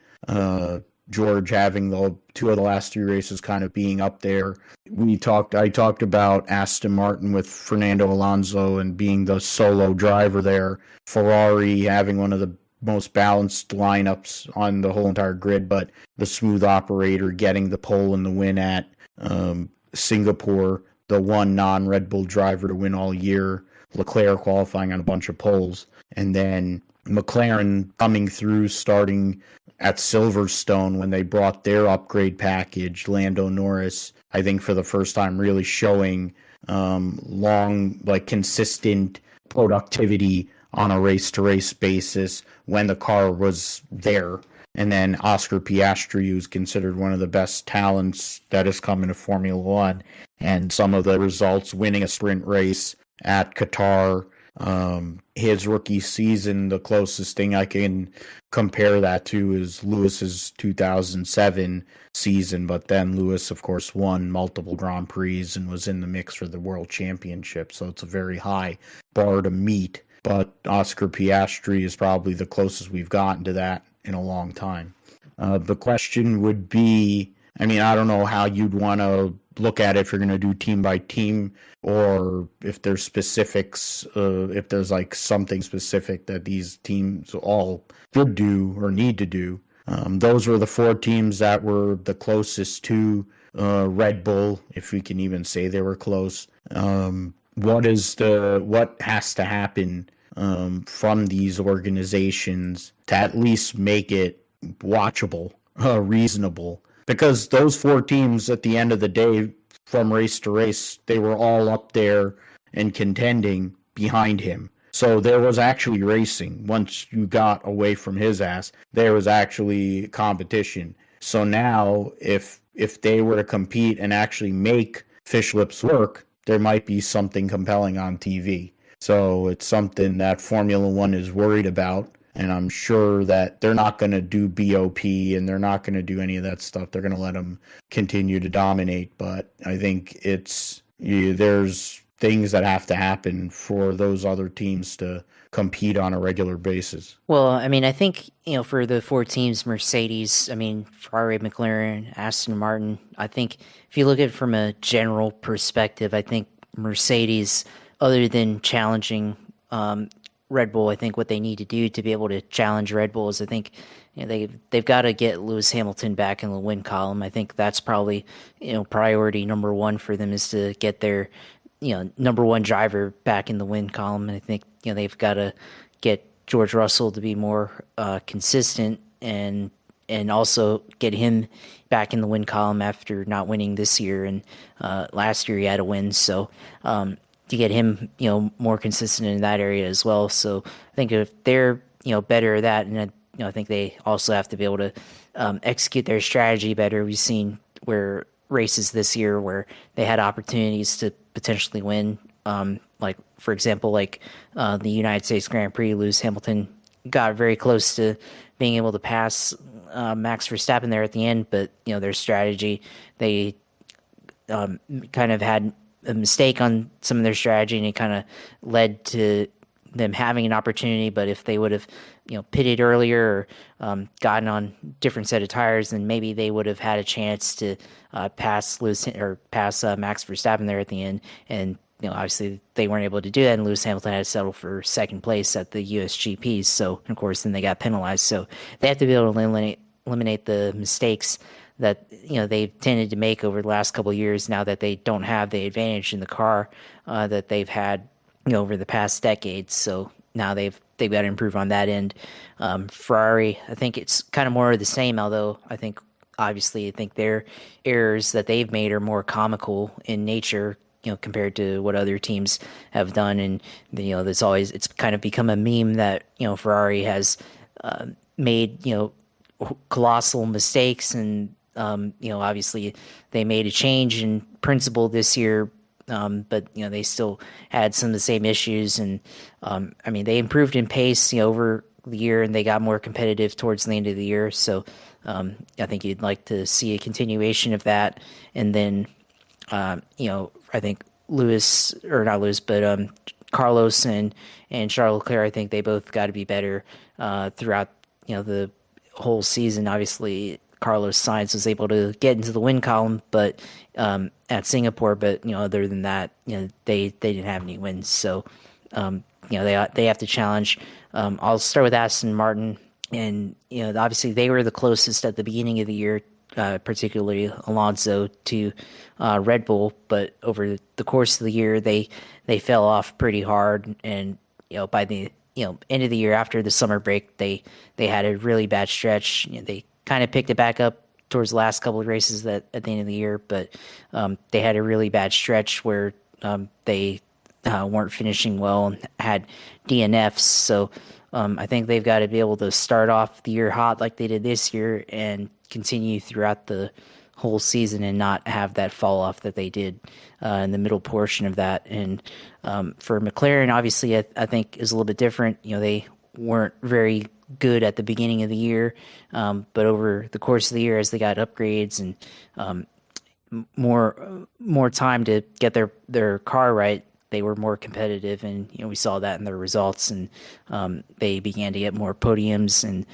George having the two of the last three races kind of being up there. I talked about Aston Martin with Fernando Alonso and being the solo driver there. Ferrari having one of the most balanced lineups on the whole entire grid, but the smooth operator getting the pole and the win at Singapore, the one non-Red Bull driver to win all year. Leclerc qualifying on a bunch of poles, and then McLaren coming through starting at Silverstone when they brought their upgrade package. Lando Norris, I think for the first time, really showing consistent productivity on a race-to-race basis when the car was there. And then Oscar Piastri, who's considered one of the best talents that has come into Formula One, and some of the results, winning a sprint race at Qatar. His rookie season, the closest thing I can compare that to is Lewis's 2007 season, but then Lewis, of course, won multiple Grand Prix and was in the mix for the World Championship, so it's a very high bar to meet, but Oscar Piastri is probably the closest we've gotten to that in a long time. The question would be, I mean, I don't know how you'd want to look at it if you're going to do team by team, or if there's specifics, if there's like something specific that these teams all should do or need to do. Those were the four teams that were the closest to Red Bull, if we can even say they were close. What has to happen from these organizations to at least make it watchable, reasonable? Because those four teams, at the end of the day, from race to race, they were all up there and contending behind him. So there was actually racing. Once you got away from his ass, there was actually competition. So now, if they were to compete and actually make fish lips work, there might be something compelling on TV. So it's something that Formula One is worried about. And I'm sure that they're not going to do BOP and they're not going to do any of that stuff. They're going to let them continue to dominate. But I think there's things that have to happen for those other teams to compete on a regular basis. Well, I mean, I think, for the four teams, Mercedes, I mean, Ferrari, McLaren, Aston Martin, I think if you look at it from a general perspective, I think Mercedes, other than challenging Red Bull, I think what they need to do to be able to challenge Red Bull is, I think, they've got to get Lewis Hamilton back in the win column. I think that's probably priority number one for them, is to get their number one driver back in the win column. And I think they've got to get George Russell to be more consistent, and also get him back in the win column after not winning this year, and last year he had a win. So to get him, more consistent in that area as well. So I think if they're, better at that, and I think they also have to be able to execute their strategy better. We've seen where races this year where they had opportunities to potentially win, like for example, the United States Grand Prix, Lewis Hamilton got very close to being able to pass Max Verstappen there at the end, but their strategy, they kind of had a mistake on some of their strategy, and it kind of led to them having an opportunity, but if they would have, pitted earlier or gotten on different set of tires, then maybe they would have had a chance to pass Max Verstappen there at the end. And obviously they weren't able to do that, and Lewis Hamilton had to settle for second place at the USGPs. So of course, then they got penalized. So they have to be able to eliminate the mistakes that they've tended to make over the last couple of years. Now that they don't have the advantage in the car that they've had over the past decades. So now they've got to improve on that end. Ferrari, I think it's kind of more of the same, although I think their errors that they've made are more comical in nature, compared to what other teams have done. And it's kind of become a meme that Ferrari has made colossal mistakes, and obviously they made a change in principle this year. But they still had some of the same issues, and they improved in pace over the year, and they got more competitive towards the end of the year. So I think you'd like to see a continuation of that, and then I think Carlos and Charles Leclerc, I think they both got to be better throughout the whole season. Obviously, Carlos Sainz was able to get into the win column, but at Singapore. But other than that, they didn't have any wins. So they have to challenge. I'll start with Aston Martin, and obviously they were the closest at the beginning of the year, particularly Alonso, to Red Bull. But over the course of the year, they fell off pretty hard, and by the end of the year after the summer break, they had a really bad stretch. They kind of picked it back up towards the last couple of races at the end of the year, but they had a really bad stretch where they weren't finishing well and had DNFs. So I think they've got to be able to start off the year hot like they did this year and continue throughout the whole season and not have that fall off that they did in the middle portion of that. And for McLaren, obviously, I think is a little bit different. They weren't very good at the beginning of the year, but over the course of the year, as they got upgrades and more time to get their car right, they were more competitive, and we saw that in their results, and they began to get more podiums and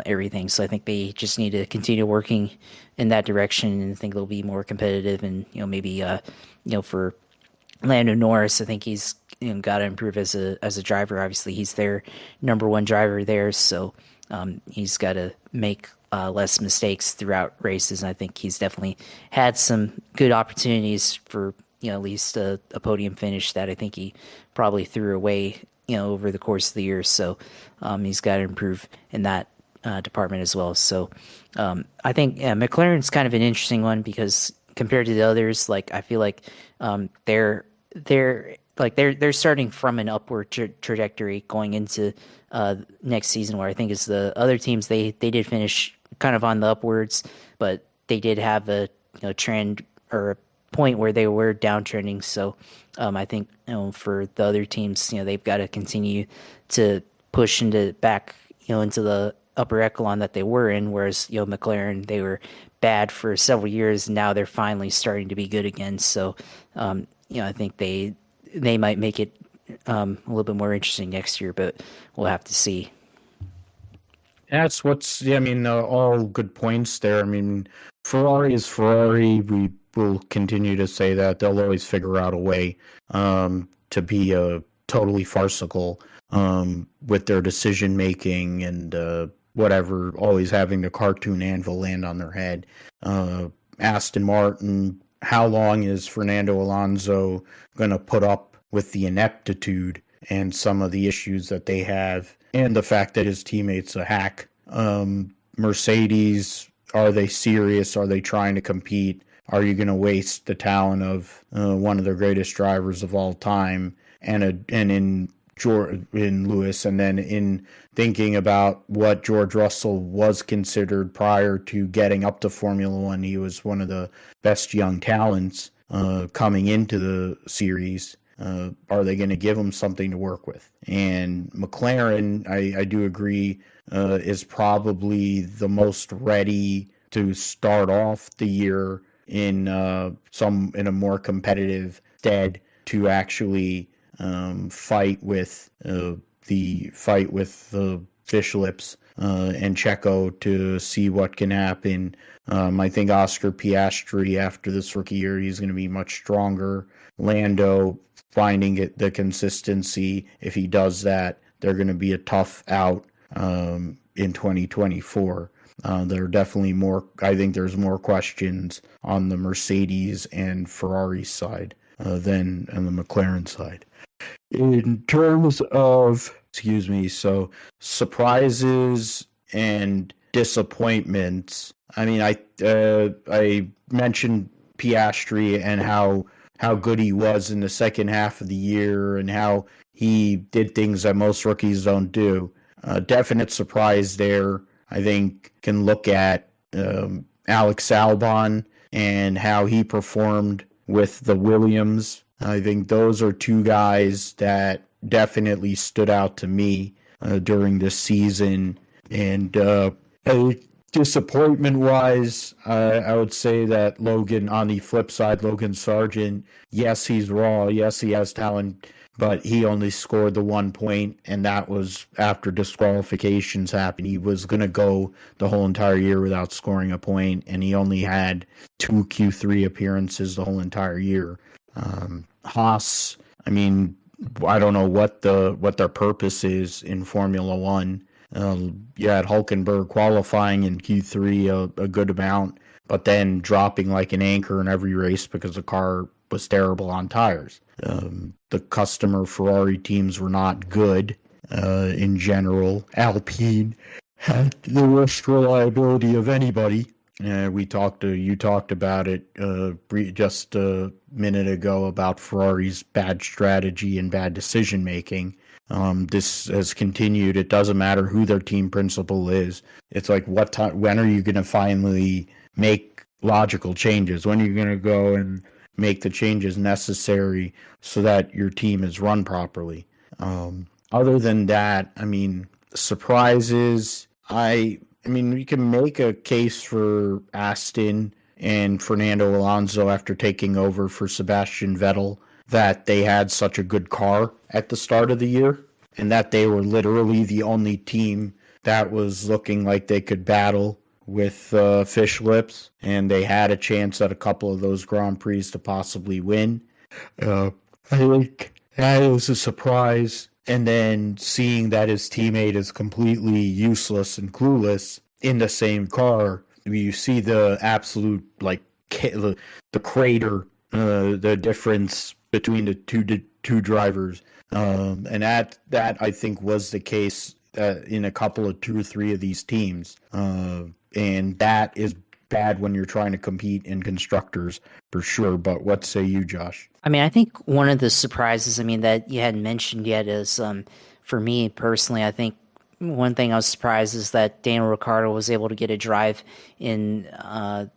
everything. So I think they just need to continue working in that direction, and I think they'll be more competitive. And maybe for Lando Norris, I think he's got to improve as a driver. Obviously, he's their number one driver there, so he's got to make less mistakes throughout races. And I think he's definitely had some good opportunities for at least a podium finish that I think he probably threw away over the course of the year. So he's got to improve in that department as well. So I think McLaren's kind of an interesting one because compared to the others, like I feel like they're starting from an upward trajectory going into next season, where I think is the other teams they did finish kind of on the upwards, but they did have a trend or a point where they were downtrending. So I think for the other teams, they've got to continue to push into the upper echelon that they were in, whereas McLaren, they were bad for several years, and now they're finally starting to be good again. So I think they might make it a little bit more interesting next year, but we'll have to see. That's all good points there. I mean, Ferrari is Ferrari. We will continue to say that. They'll always figure out a way to be totally farcical with their decision making and whatever, always having the cartoon anvil land on their head. Aston Martin, how long is Fernando Alonso going to put up with the ineptitude and some of the issues that they have, and the fact that his teammate's a hack? Mercedes, are they serious? Are they trying to compete? Are you going to waste the talent of one of the greatest drivers of all time, and in Lewis, and then in thinking about what George Russell was considered prior to getting up to Formula One? He was one of the best young talents coming into the series. Are they going to give him something to work with? And McLaren, I do agree, is probably the most ready to start off the year in a more competitive stead to actually fight with the fish lips and Checo to see what can happen. I think Oscar Piastri, after this rookie year, he's going to be much stronger. Lando finding the consistency. If he does that, they're going to be a tough out in 2024. There are definitely more. I think there's more questions on the Mercedes and Ferrari side than on the McLaren side. In terms of, so surprises and disappointments. I mean, I mentioned Piastri and how good he was in the second half of the year and how he did things that most rookies don't do. Definite surprise there. I think can look at Alex Albon and how he performed with the Williams. I think those are two guys that definitely stood out to me during this season. And disappointment-wise, I would say that Logan, on the flip side, Logan Sargent, yes, he's raw. Yes, he has talent, but he only scored the 1 point, and that was after disqualifications happened. He was going to go the whole entire year without scoring a point, and he only had 2 Q3 appearances the whole entire year. Haas, I mean, I don't know what their purpose is in Formula One. You had Hulkenberg qualifying in Q3 a good amount, but then dropping like an anchor in every race because the car was terrible on tires. The customer Ferrari teams were not good in general. Alpine had the worst reliability of anybody. You talked about it just a minute ago about Ferrari's bad strategy and bad decision making. This has continued. It doesn't matter who their team principal is. It's like when are you going to finally make logical changes? When are you going to go and make the changes necessary so that your team is run properly? Other than that, I mean, surprises. I mean, we can make a case for Aston and Fernando Alonso after taking over for Sebastian Vettel that they had such a good car at the start of the year and that they were literally the only team that was looking like they could battle with fish lips, and they had a chance at a couple of those Grand Prix to possibly win. I think that was a surprise. And then seeing that his teammate is completely useless and clueless in the same car, you see the absolute, like, the crater, the difference between the two drivers. And that I think was the case in a couple of 2 or 3 of these teams. And that is bad when you're trying to compete in constructors for sure. But what say you, Josh? I mean, I think one of the surprises, that you hadn't mentioned yet is, for me personally, I think one thing I was surprised is that Daniel Ricciardo was able to get a drive in the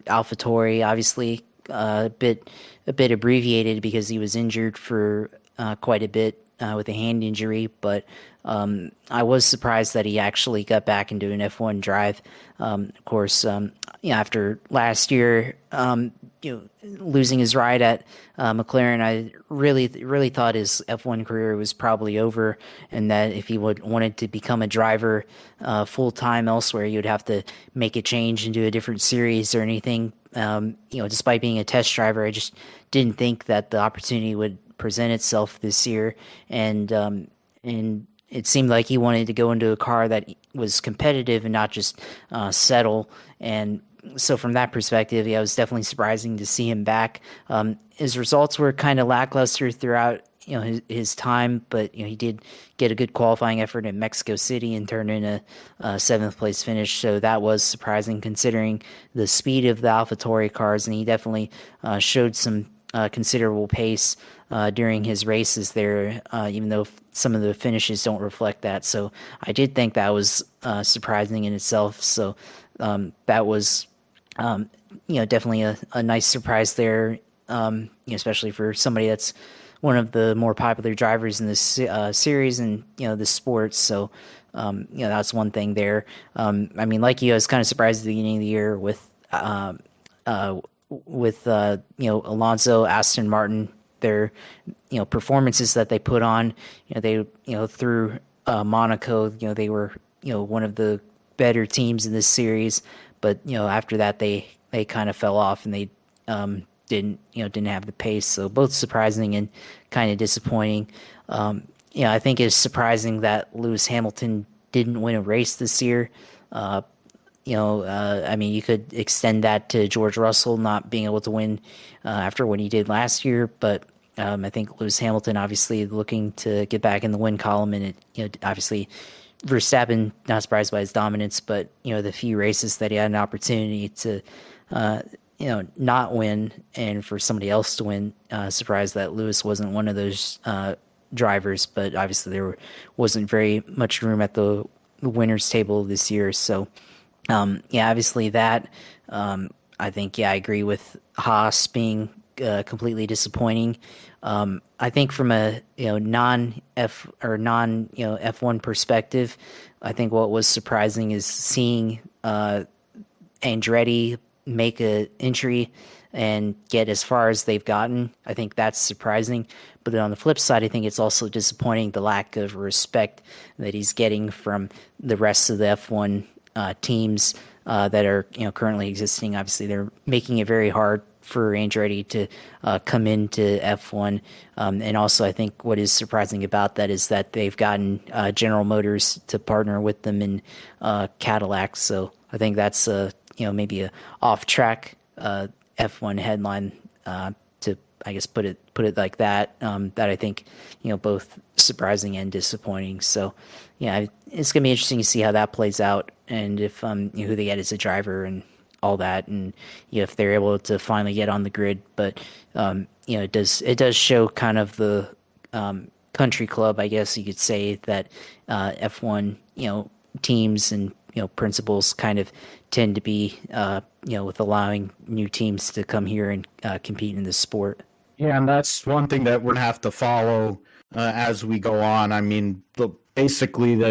AlphaTauri. Obviously, a bit abbreviated because he was injured for quite a bit with a hand injury, but I was surprised that he actually got back into an F1 drive. Of course, after last year, losing his ride at McLaren, I really thought his F1 career was probably over, and that if he wanted to become a driver full time elsewhere, he would have to make a change into a different series or anything. Despite being a test driver, I just didn't think that the opportunity would present itself this year, and it seemed like he wanted to go into a car that was competitive and not just settle. And so from that perspective, it was definitely surprising to see him back. His results were kind of lackluster throughout his time, but he did get a good qualifying effort in Mexico City and turned in a 7th place finish. So that was surprising considering the speed of the AlphaTauri cars, and he definitely showed some considerable pace during his races there, even though some of the finishes don't reflect that. So I did think that was surprising in itself. So that was definitely a nice surprise there, especially for somebody that's one of the more popular drivers in this series and the sport. So that's one thing there. Like you, I was kind of surprised at the beginning of the year with Alonso, Aston Martin their performances that they put on. They through Monaco, they were one of the better teams in this series, but after that they kind of fell off and they didn't have the pace. So both surprising and kind of disappointing. I think it's surprising that Lewis Hamilton didn't win a race this year. I mean, you could extend that to George Russell not being able to win after what he did last year, but I think Lewis Hamilton obviously looking to get back in the win column, and obviously Verstappen, not surprised by his dominance, but the few races that he had an opportunity to not win and for somebody else to win, surprised that Lewis wasn't one of those drivers, but obviously there wasn't very much room at the winners table this year. So obviously that I think I agree with Haas being completely disappointing. I think from a non F1 perspective, I think what was surprising is seeing Andretti make an entry and get as far as they've gotten. I think that's surprising. But on the flip side, I think it's also disappointing the lack of respect that he's getting from the rest of the F1 teams that are currently existing. Obviously, they're making it very hard for Andretti to come into F1. And also, I think what is surprising about that is that they've gotten General Motors to partner with them in Cadillac. So I think that's maybe a off-track F1 headline to, I guess, put it like that. That I think both surprising and disappointing. So yeah, it's gonna be interesting to see how that plays out, and if who they get as a driver and all that, and if they're able to finally get on the grid. But it does show kind of the country club, I guess you could say, that F1 teams and principals kind of tend to be with allowing new teams to come here and compete in this sport. Yeah, and that's one thing that we're gonna have to follow as we go on. I mean, basically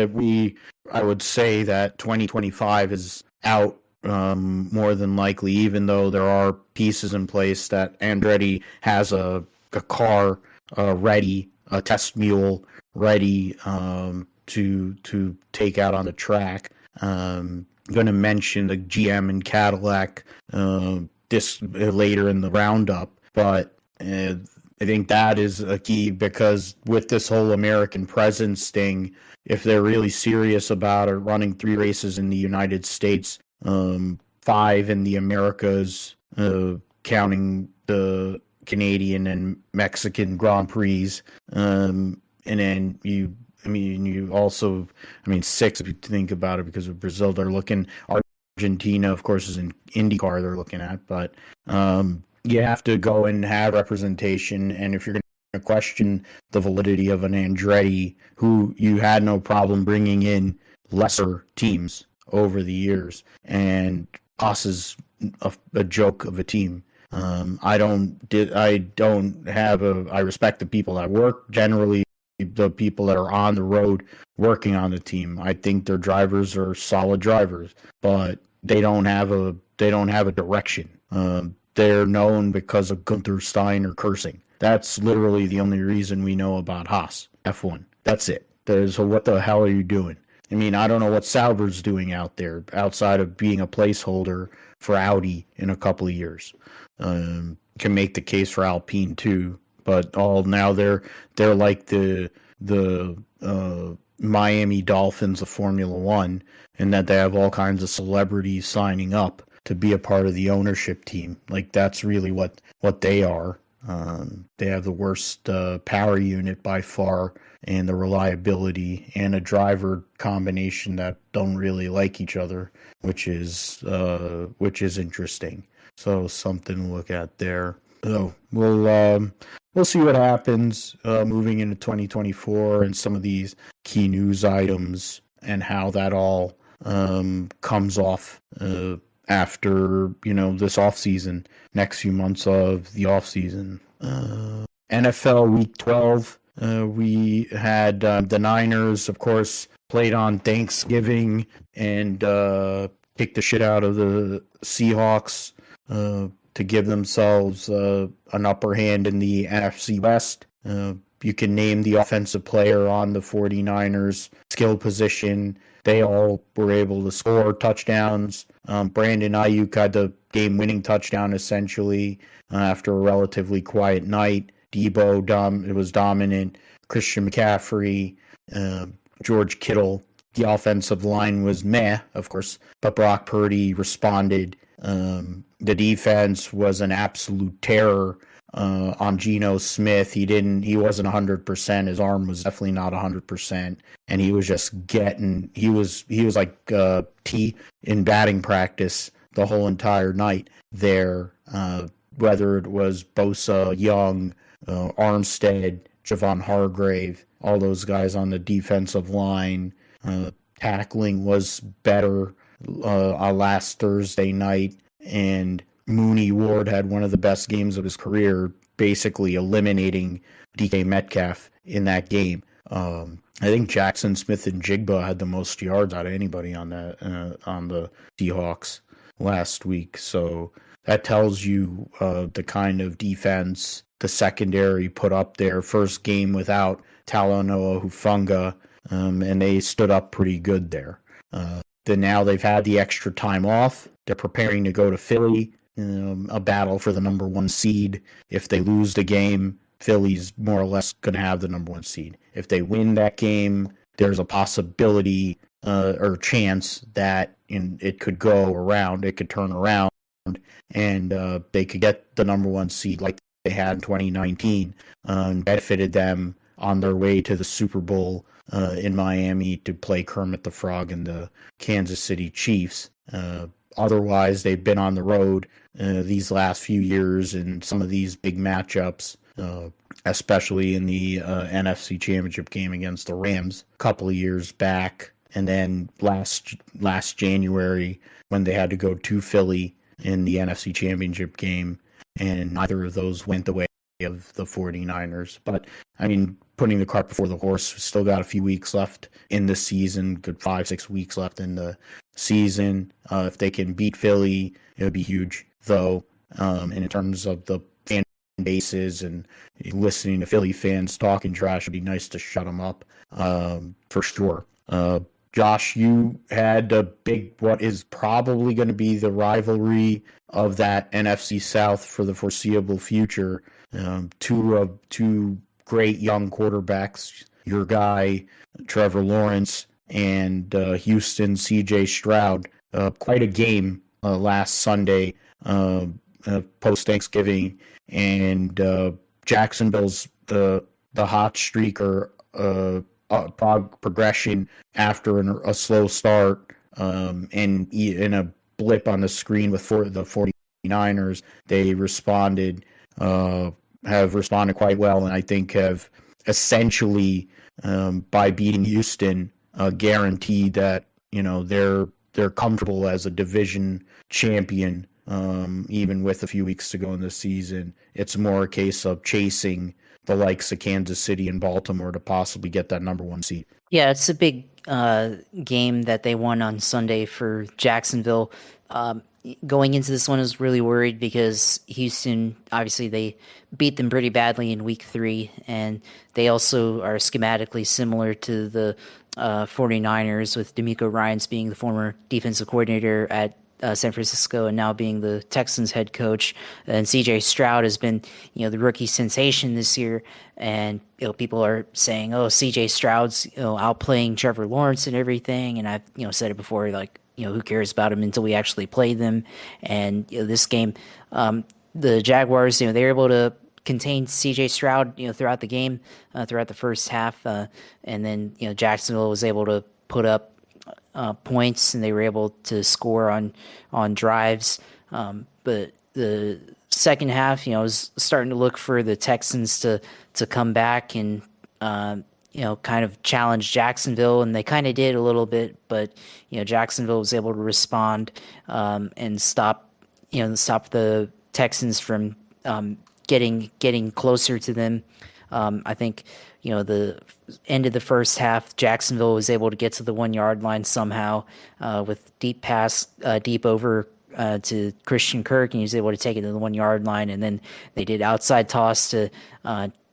I would say that 2025 is out more than likely, even though there are pieces in place that Andretti has a car ready, a test mule ready to take out on the track. I'm going to mention the GM and Cadillac this later in the roundup, but I think that is a key, because with this whole American presence thing, if they're really serious about it, running 3 races in the United States, 5 in the Americas, counting the Canadian and Mexican Grand Prix, and then you also, 6 if you think about it, because of Brazil, they're looking. Argentina, of course, is in IndyCar they're looking at, but you have to go and have representation. And if you're going to question the validity of an Andretti, who you had no problem bringing in lesser teams over the years, and Haas is a joke of a team. I respect the people that work, generally the people that are on the road working on the team. I think their drivers are solid drivers, but they don't have a direction. They're known because of Gunther Steiner cursing. That's literally the only reason we know about Haas F1. That's it. So what the hell are you doing? I mean, I don't know what Sauber's doing out there outside of being a placeholder for Audi in a couple of years. Can make the case for Alpine too, but now they're like the Miami Dolphins of Formula One, in that they have all kinds of celebrities signing up to be a part of the ownership team. Like, that's really what they are. They have the worst power unit by far, and the reliability, and a driver combination that don't really like each other, which is interesting. So something to look at there. So we'll see what happens moving into 2024, and some of these key news items, and how that all comes off after this off season, next few months of the off season. NFL Week 12. We had the Niners, of course, played on Thanksgiving and kicked the shit out of the Seahawks. to give themselves an upper hand in the NFC West. You can name the offensive player on the 49ers skill position. They all were able to score touchdowns. Brandon Ayuk had the game-winning touchdown essentially after a relatively quiet night. Debo was dominant. Christian McCaffrey, George Kittle. The offensive line was meh, of course, but Brock Purdy responded. The defense was an absolute terror on Geno Smith. He wasn't 100%. His arm was definitely not 100%, and he was just he was like T in batting practice the whole entire night there. Whether it was Bosa, Young, Armstead, Javon Hargrave, all those guys on the defensive line. Tackling was better last Thursday night, and Mooney Ward had one of the best games of his career, basically eliminating DK Metcalf in that game. I think Jackson Smith and Jigba had the most yards out of anybody on the Seahawks last week. So that tells you the kind of defense the secondary put up their first game without Talanoa Hufanga, and they stood up pretty good there. Then now they've had the extra time off. They're preparing to go to Philly, a battle for the number one seed. If they lose the game, Philly's more or less going to have the number one seed. If they win that game, there's a possibility or chance that it could go around, it could turn around, and they could get the number one seed like they had in 2019, and benefited them on their way to the Super Bowl in Miami to play Kermit the Frog and the Kansas City Chiefs. Otherwise, they've been on the road these last few years in some of these big matchups, especially in the NFC Championship game against the Rams a couple of years back, and then last January when they had to go to Philly in the NFC Championship game, and neither of those went the way of the 49ers. But, I mean, putting the cart before the horse, we've still got a few weeks left in the season, good 5-6 weeks left in the season. If they can beat Philly, it would be huge, though. And in terms of the fan bases and listening to Philly fans talking trash, it'd be nice to shut them up, for sure. Josh, you had what is probably going to be the rivalry of that NFC South for the foreseeable future. Two great young quarterbacks, your guy, Trevor Lawrence, and Houston, C.J. Stroud. Quite a game last Sunday, post-Thanksgiving, and Jacksonville's the hot streak or progression after a slow start, and in a blip on the screen with the 49ers, they have responded quite well, and I think have essentially, by beating Houston, guaranteed that they're comfortable as a division champion, even with a few weeks to go in the season. It's more a case of chasing the likes of Kansas City and Baltimore to possibly get that number one seed. Yeah, it's a big game that they won on Sunday for Jacksonville. Going into this one, I was really worried because Houston, obviously, they beat them pretty badly in week 3, and they also are schematically similar to the 49ers, with DeMeco Ryans being the former defensive coordinator at San Francisco and now being the Texans head coach. And C.J. Stroud has been, the rookie sensation this year. And, people are saying, oh, C.J. Stroud's, outplaying Trevor Lawrence and everything. And I've, said it before, like, who cares about him until we actually play them. And this game, the Jaguars, they were able to contain C.J. Stroud, throughout the game, throughout the first half. And then, Jacksonville was able to put up points, and they were able to score on drives. But the second half, I was starting to look for the Texans to come back and kind of challenge Jacksonville, and they kind of did a little bit. But Jacksonville was able to respond and stop the Texans from getting closer to them. I think the end of the first half, Jacksonville was able to get to the 1 yard line somehow with deep pass, deep over to Christian Kirk, and he was able to take it to the 1 yard line. And then they did outside toss to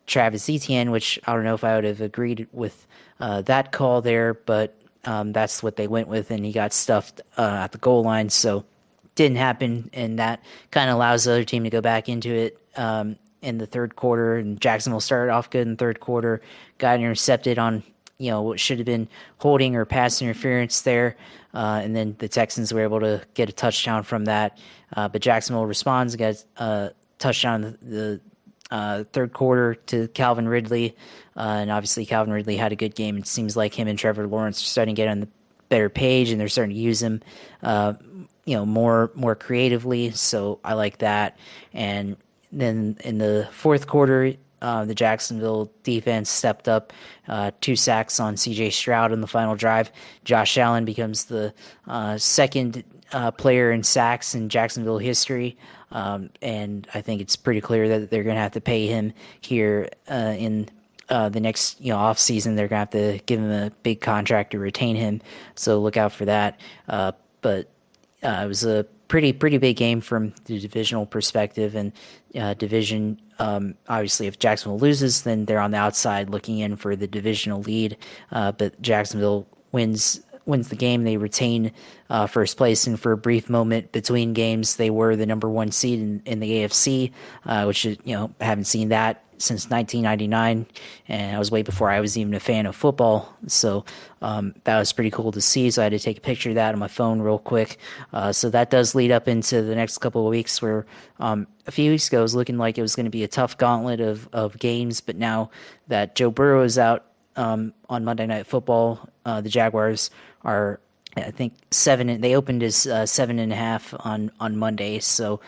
Travis Etienne, which I don't know if I would have agreed with that call there, but that's what they went with, and he got stuffed at the goal line. So didn't happen, and that kind of allows the other team to go back into it in the third quarter. And Jacksonville started off good in the third quarter, got intercepted on what should have been holding or pass interference there, and then the Texans were able to get a touchdown from that. But Jacksonville responds, got a touchdown in the third quarter to Calvin Ridley, and obviously Calvin Ridley had a good game. It seems like him and Trevor Lawrence are starting to get on the better page, and they're starting to use him more creatively. So I like that. And then in the fourth quarter, the Jacksonville defense stepped up, 2 sacks on C.J. Stroud in the final drive. Josh Allen becomes the second player in sacks in Jacksonville history, and I think it's pretty clear that they're going to have to pay him here in the next off season. They're going to have to give him a big contract to retain him, so look out for that. But it was a pretty big game from the divisional perspective, and division. Obviously, if Jacksonville loses, then they're on the outside looking in for the divisional lead. But Jacksonville wins the game. They retain first place, and for a brief moment between games, they were the number 1 seed in the AFC, which haven't seen that since 1999, and that was way before I was even a fan of football. So that was pretty cool to see. So I had to take a picture of that on my phone real quick. So that does lead up into the next couple of weeks, where a few weeks ago it was looking like it was going to be a tough gauntlet of games. But now that Joe Burrow is out on Monday Night Football, the Jaguars are, I think, 7. They opened as 7.5 on Monday, so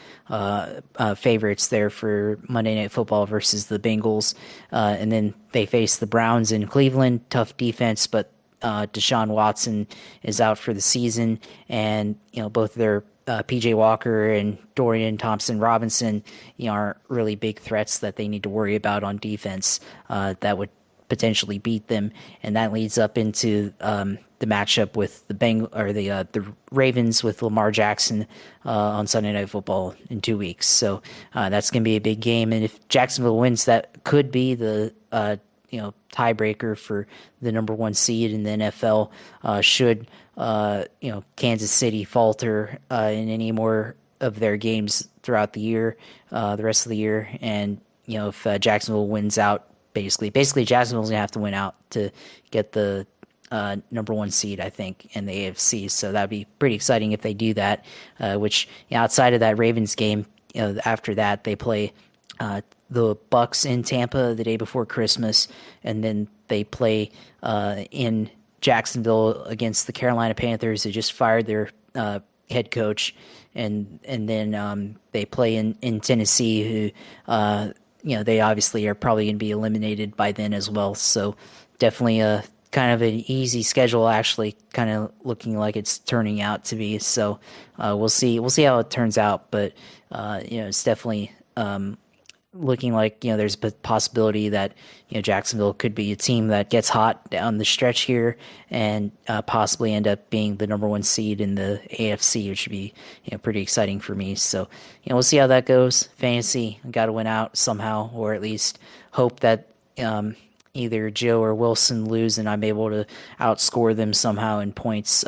favorites there for Monday Night Football versus the Bengals, and then they face the Browns in Cleveland. Tough defense, but Deshaun Watson is out for the season, and both their PJ Walker and Dorian Thompson-Robinson aren't really big threats that they need to worry about on defense that would potentially beat them, and that leads up into the matchup with the Ravens with Lamar Jackson on Sunday Night Football in 2 weeks. So that's going to be a big game, and if Jacksonville wins, that could be the tiebreaker for the number 1 seed in the NFL. Should Kansas City falter in any more of their games throughout the year, the rest of the year, and if Jacksonville wins out. Basically, Jacksonville's gonna have to win out to get the number 1 seed, I think, in the AFC. So that'd be pretty exciting if they do that. Which outside of that Ravens game, after that they play the Bucks in Tampa the day before Christmas, and then they play in Jacksonville against the Carolina Panthers, who just fired their head coach, and then they play in Tennessee, who they obviously are probably going to be eliminated by then as well. So definitely a kind of an easy schedule, actually, kind of looking like it's turning out to be. So we'll see how it turns out. But it's definitely looking like there's a possibility that Jacksonville could be a team that gets hot down the stretch here and possibly end up being the number 1 seed in the AFC, which would be pretty exciting for me. So we'll see how that goes. Fantasy, got to win out somehow, or at least hope that either Joe or Wilson lose and I'm able to outscore them somehow in points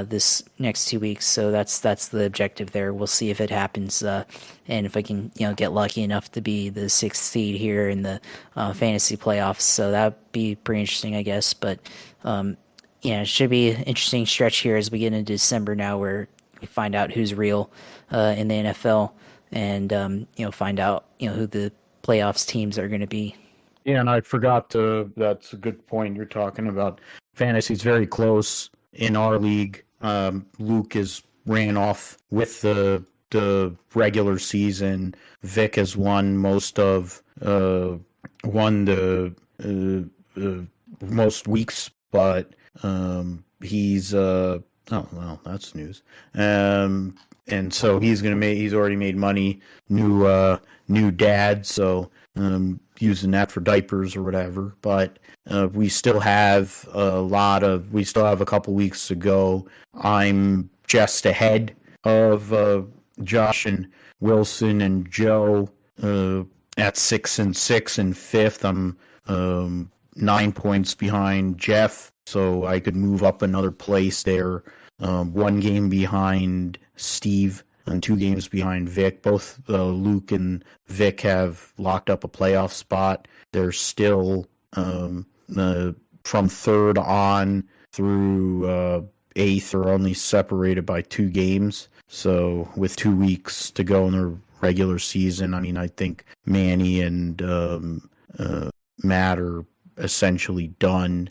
this next 2 weeks. So that's the objective there. We'll see if it happens, and if I can get lucky enough to be the 6th seed here in the fantasy playoffs. So that'd be pretty interesting, I guess. But it should be an interesting stretch here as we get into December now, where we find out who's real in the NFL, and find out who the playoffs teams are going to be. Yeah, and I forgot to. That's a good point you're talking about. Fantasy's very close in our league. Luke ran off with the regular season. Vic has won most of the most weeks, but he's oh well, that's news. And so he's already made money. New dad, so using that for diapers or whatever. But we still have a couple weeks to go. I'm just ahead of Josh and Wilson and Joe at 6-6 and fifth. I'm 9 points behind Jeff, so I could move up another place there. 1 game behind Steve and 2 games behind Vic. Both Luke and Vic have locked up a playoff spot. They're still from third on through eighth are only separated by 2 games. So with 2 weeks to go in the regular season, I mean, I think Manny and Matt are essentially done.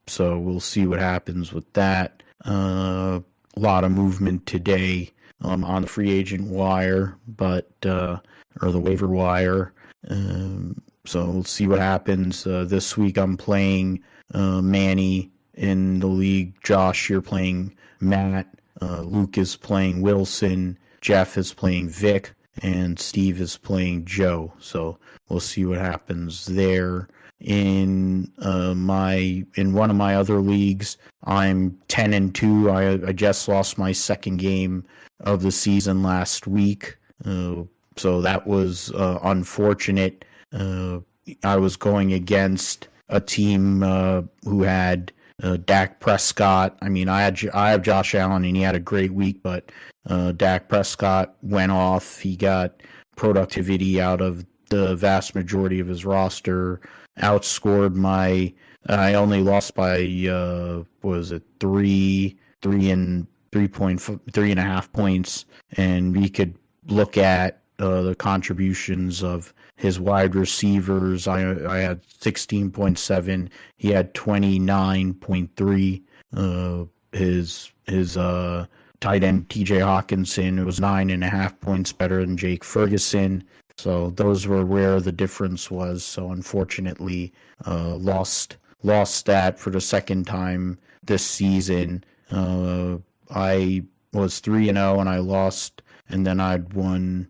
So we'll see what happens with that. A lot of movement today on the free agent wire, but or the waiver wire. So we'll see what happens. This week I'm playing Manny in the league. Josh, you're playing Matt. Luke is playing Wilson. Jeff is playing Vic. And Steve is playing Joe. So we'll see what happens there. In one of my other leagues, I'm 10-2. I just lost my second game of the season last week. So that was unfortunate. I was going against a team who had Dak Prescott. I mean, I have Josh Allen, and he had a great week, but Dak Prescott went off. He got productivity out of the vast majority of his roster. Outscored my. I only lost by was it 3.5 points, and we could look at the contributions of his wide receivers. I had 16.7. He had 29.3. His tight end TJ Hawkinson, it was 9.5 points better than Jake Ferguson. So those were where the difference was. So unfortunately, lost that for the second time this season. I was 3-0 and I lost, and then I'd won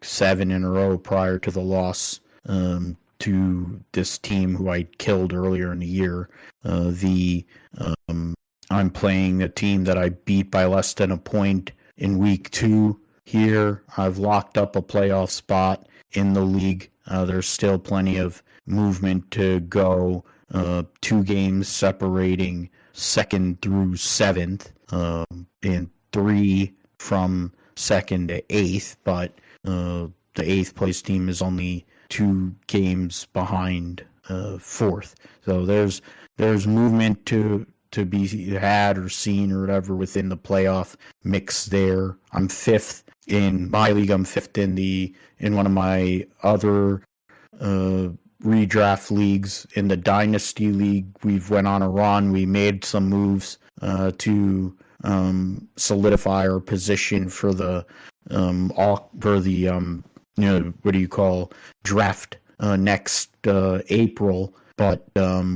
7 in a row prior to the loss to this team who I killed earlier in the year. I'm playing a team that I beat by less than a point in week 2 here. I've locked up a playoff spot in the league. There's still plenty of movement to go. 2 games separating second through 7th, and 3 from 2nd to 8th, but the 8th place team is only 2 games behind 4th. So there's movement to be had or seen or whatever within the playoff mix there. I'm 5th in my league. I'm 5th in one of my other redraft leagues. In the Dynasty League, we've went on a run. We made some moves to solidify our position for the draft next April. But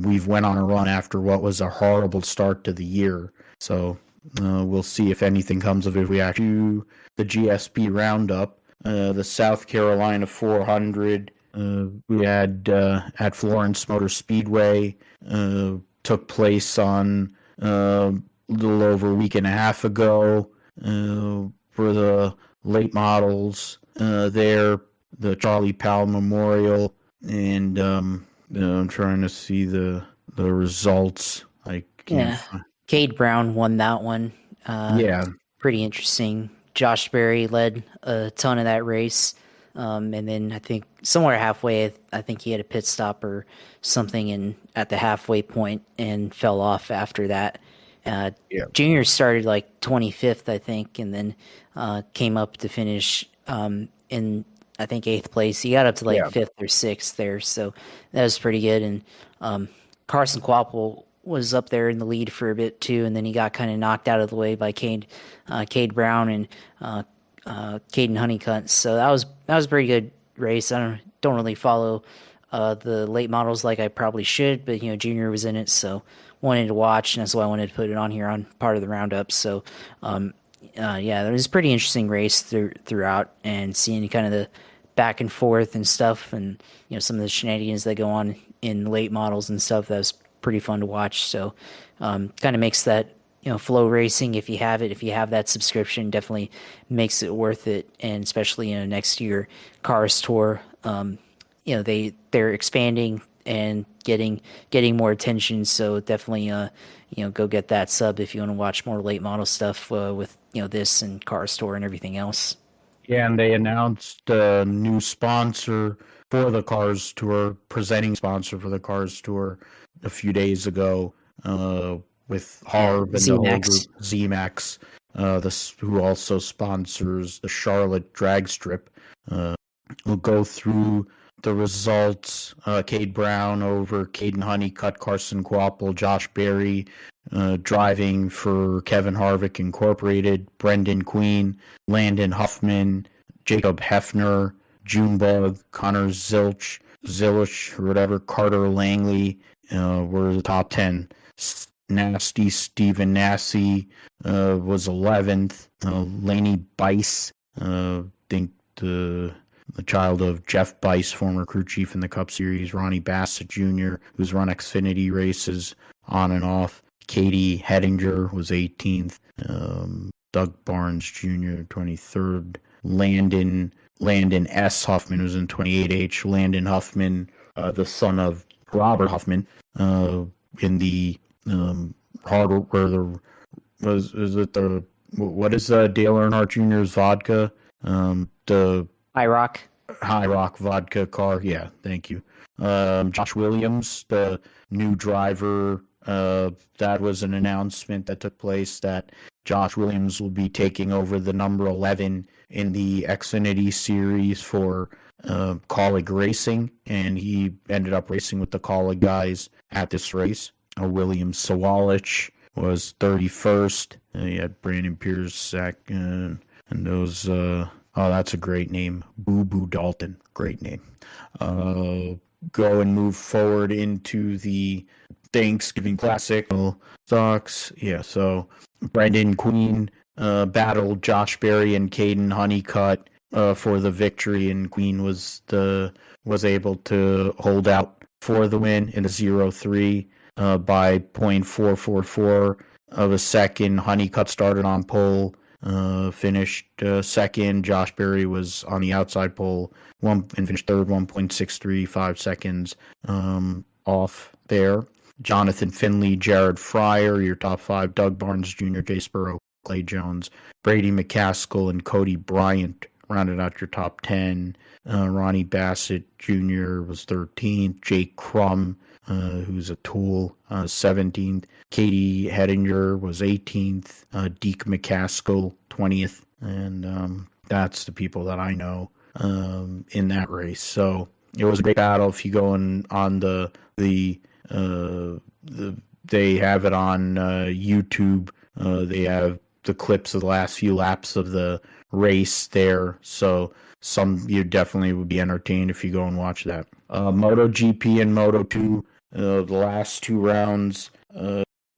we've went on a run after what was a horrible start to the year. So we'll see if anything comes of it. We actually do the GSP roundup, the South Carolina 400. We had at Florence Motor Speedway, took place on a little over a week and a half ago for the late models there, the Charlie Powell Memorial, and I'm trying to see the results. Cade Brown won that one. Yeah. Pretty interesting. Josh Berry led a ton of that race. And then I think somewhere halfway, I think he had a pit stop or something at the halfway point and fell off after that. Junior started like 25th, I think, and then came up to finish in, I think, 8th place. He got up to 5th or 6th there, so that was pretty good. And Carson Quapple was up there in the lead for a bit too, and then he got kind of knocked out of the way by Cade Brown and Caden Honeycutt. So that was a pretty good race. I don't really follow the late models like I probably should, but Junior was in it, so wanted to watch, and that's why I wanted to put it on here on part of the roundup. So there was a pretty interesting race throughout, and seeing kind of the back and forth and stuff, and some of the shenanigans that go on in late models and stuff. That was pretty fun to watch. So kind of makes that Flow Racing, if you have it, if you have that subscription, definitely makes it worth it. And especially next year, Cars Tour, they're expanding and getting more attention. So definitely, go get that sub if you want to watch more late model stuff with this and Cars Tour and everything else. Yeah, and they announced a new sponsor for the Cars Tour, presenting sponsor for the Cars Tour a few days ago, with Yeah, Harv and the whole group, ZMAX. ZMAX, who also sponsors the Charlotte drag strip. We'll go through the results. Cade Brown over Caden Honeycutt, Carson Quapple, Josh Berry, driving for Kevin Harvick Incorporated, Brendan Queen, Landon Huffman, Jacob Hefner, Junebug, Connor Zilch, or whatever, Carter Langley were the top 10. Nasty Stephen Nassy was 11th. Laney Bice, think the child of Jeff Bice, former crew chief in the Cup Series, Ronnie Bassett Jr., who's run Xfinity races on and off. Katie Hettinger was 18th. Doug Barnes Jr., 23rd. Landon S. Huffman was in 28H. Landon Huffman, the son of Robert Huffman, in the what is Dale Earnhardt Jr.'s vodka? The High Rock vodka car. Yeah, thank you. Josh Williams, the new driver. That was an announcement that took place that Josh Williams will be taking over the number 11 in the Xfinity series for Kaulig Racing, and he ended up racing with the Kaulig guys at this race. Williams Sawalich was 31st. You had Brandon Pierce second, and those. That's a great name, Boo Boo Dalton. Great name. Go and move forward into the Thanksgiving Classic stocks. Yeah, so Brendan Queen battled Josh Berry and Caden Honeycutt for the victory, and Queen was able to hold out for the win in a 0-3 by 0.444 of a second. Honeycutt started on pole, finished second. Josh Berry was on the outside pole, and finished third, 1.635 seconds off there. Jonathan Finley, Jared Fryer, your top 5. Doug Barnes Jr., Jay Sparrow, Clay Jones, Brady McCaskill, and Cody Bryant rounded out your top 10. Ronnie Bassett Jr. was 13th. Jake Crum, who's a tool, 17th. Katie Hettinger was 18th. Deke McCaskill, 20th. And that's the people that I know in that race. So it was a great battle. If you go on they have it on YouTube. They have the clips of the last few laps of the race there. So you definitely would be entertained if you go and watch that. MotoGP and Moto2, the last 2 rounds,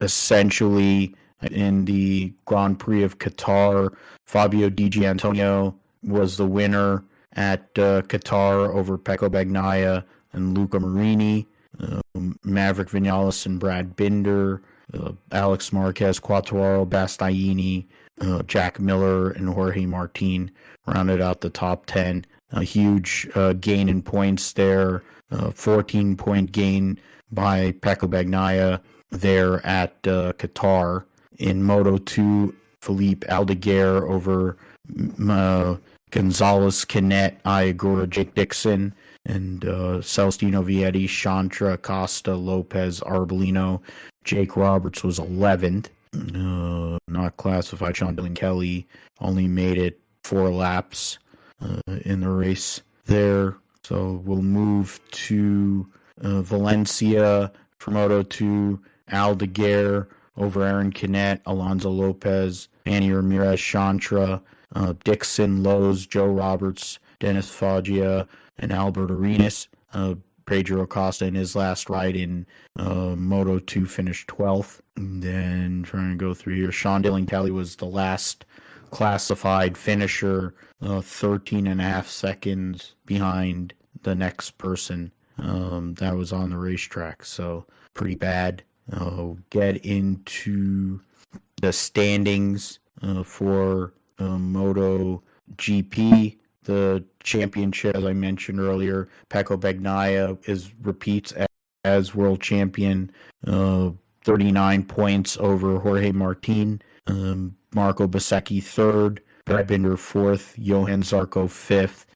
essentially in the Grand Prix of Qatar, Fabio Di Giannantonio was the winner at Qatar over Pecco Bagnaia and Luca Marini. Maverick Vinales and Brad Binder, Alex Marquez, Quattraro, Bastianini, Jack Miller, and Jorge Martin rounded out the top 10. A huge gain in points there, 14-point gain by Pecco Bagnaia there at Qatar. In Moto2, Felipe Aldeguer over Gonzalez, Canet, Iagura, Jake Dixon, and Celestino Vietti, Chantra, Costa, Lopez, Arbolino. Jake Roberts was 11th. Not classified. Sean Dylan Kelly only made it 4 laps in the race there. So we'll move to Valencia for Moto2. Aldeguer over Aaron Canet, Alonso Lopez, Manny Ramirez, Chantra, Dixon, Lowe's, Joe Roberts, Dennis Foggia, and Albert Arenas. Pedro Acosta in his last ride in Moto2 finished 12th. And then trying to go through here, Sean Dylan Kelly was the last classified finisher, 13 and a half seconds behind the next person that was on the racetrack. So pretty bad. Get into the standings for Moto GP. The championship, as I mentioned earlier, Pecco Bagnaia repeats as world champion, 39 points over Jorge Martin. Marco Bezzecchi third, Brad Binder fourth, Johan Zarco fifth,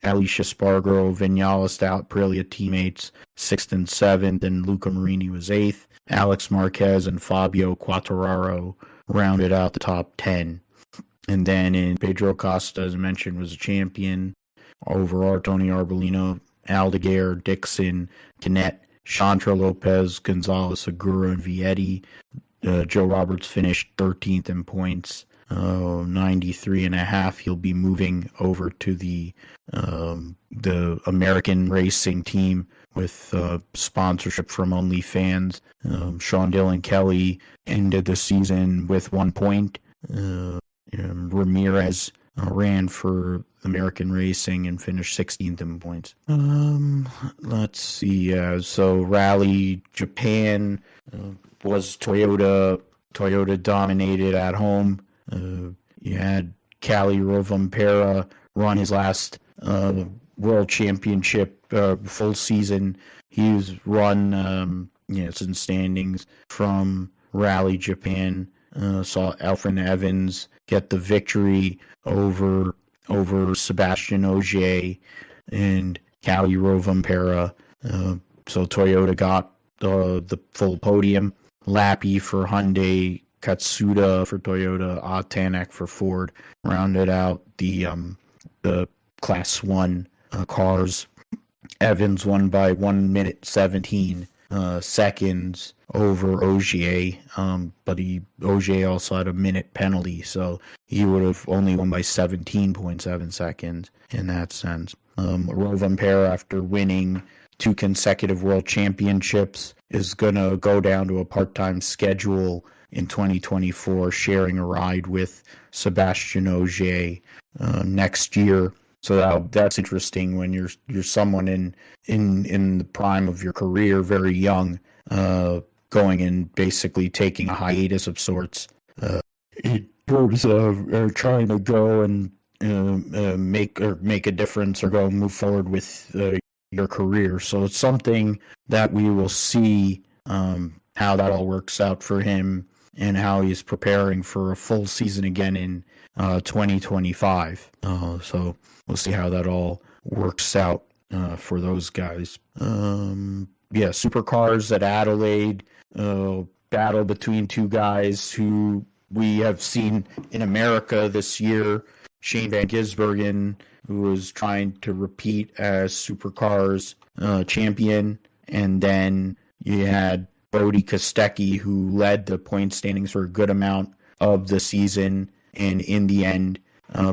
Alicia Spargo, Vinales, Aprilia teammates sixth and seventh, and Luca Marini was eighth. Alex Marquez and Fabio Quartararo rounded out the top 10. And then in Pedro Acosta, as I mentioned, was a champion over Antonio Arbolino, Aldeguer, Dixon, Canet, Chantra Lopez, Gonzalez, Segura, and Vietti. Joe Roberts finished 13th in points, 93.5. He'll be moving over to the American racing team with sponsorship from OnlyFans. Sean Dillon Kelly ended the season with 1 point. Ramirez ran for American Racing and finished 16th in points. Let's see. So Rally Japan was Toyota dominated at home. You had Cali Rovampera run his last World Championship full season. He's run some standings from Rally Japan. Saw Alfred Evans get the victory over Sebastian Ogier and Cali Rovampera. So Toyota got the full podium. Lappi for Hyundai, Katsuda for Toyota, Tanak for Ford rounded out the Class 1 cars. Evans won by 1 minute 17 seconds over Ogier, but Ogier also had a minute penalty, so he would have only won by 17.7 seconds in that sense. Rovampera, after winning 2 consecutive world championships, is going to go down to a part-time schedule in 2024, sharing a ride with Sebastian Ogier next year. So that's interesting when you're someone in the prime of your career, very young, going and basically taking a hiatus of sorts. In terms of trying to go and make a difference or move forward with your career. So it's something that we will see how that all works out for him and how he's preparing for a full season again in 2025. So we'll see how that all works out for those guys. Supercars at Adelaide, battle between 2 guys who we have seen in America this year. Shane Van Gisbergen, who was trying to repeat as Supercars champion, and then you had Brody Kostecki, who led the point standings for a good amount of the season, and in the end,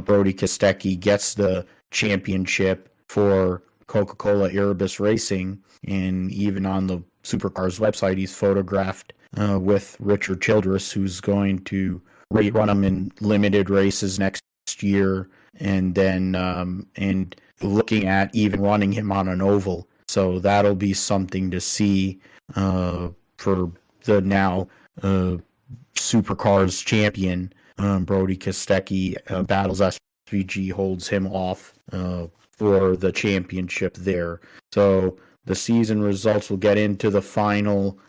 Brody Kostecki gets the championship for Coca-Cola Erebus Racing, and even on the Supercars website, he's photographed with Richard Childress, who's going to run him in limited races next year, and then and looking at even running him on an oval. So that'll be something to see for the now Supercars champion. Brody Kostecki battles SVG, holds him off for the championship there. So the season results will get into the final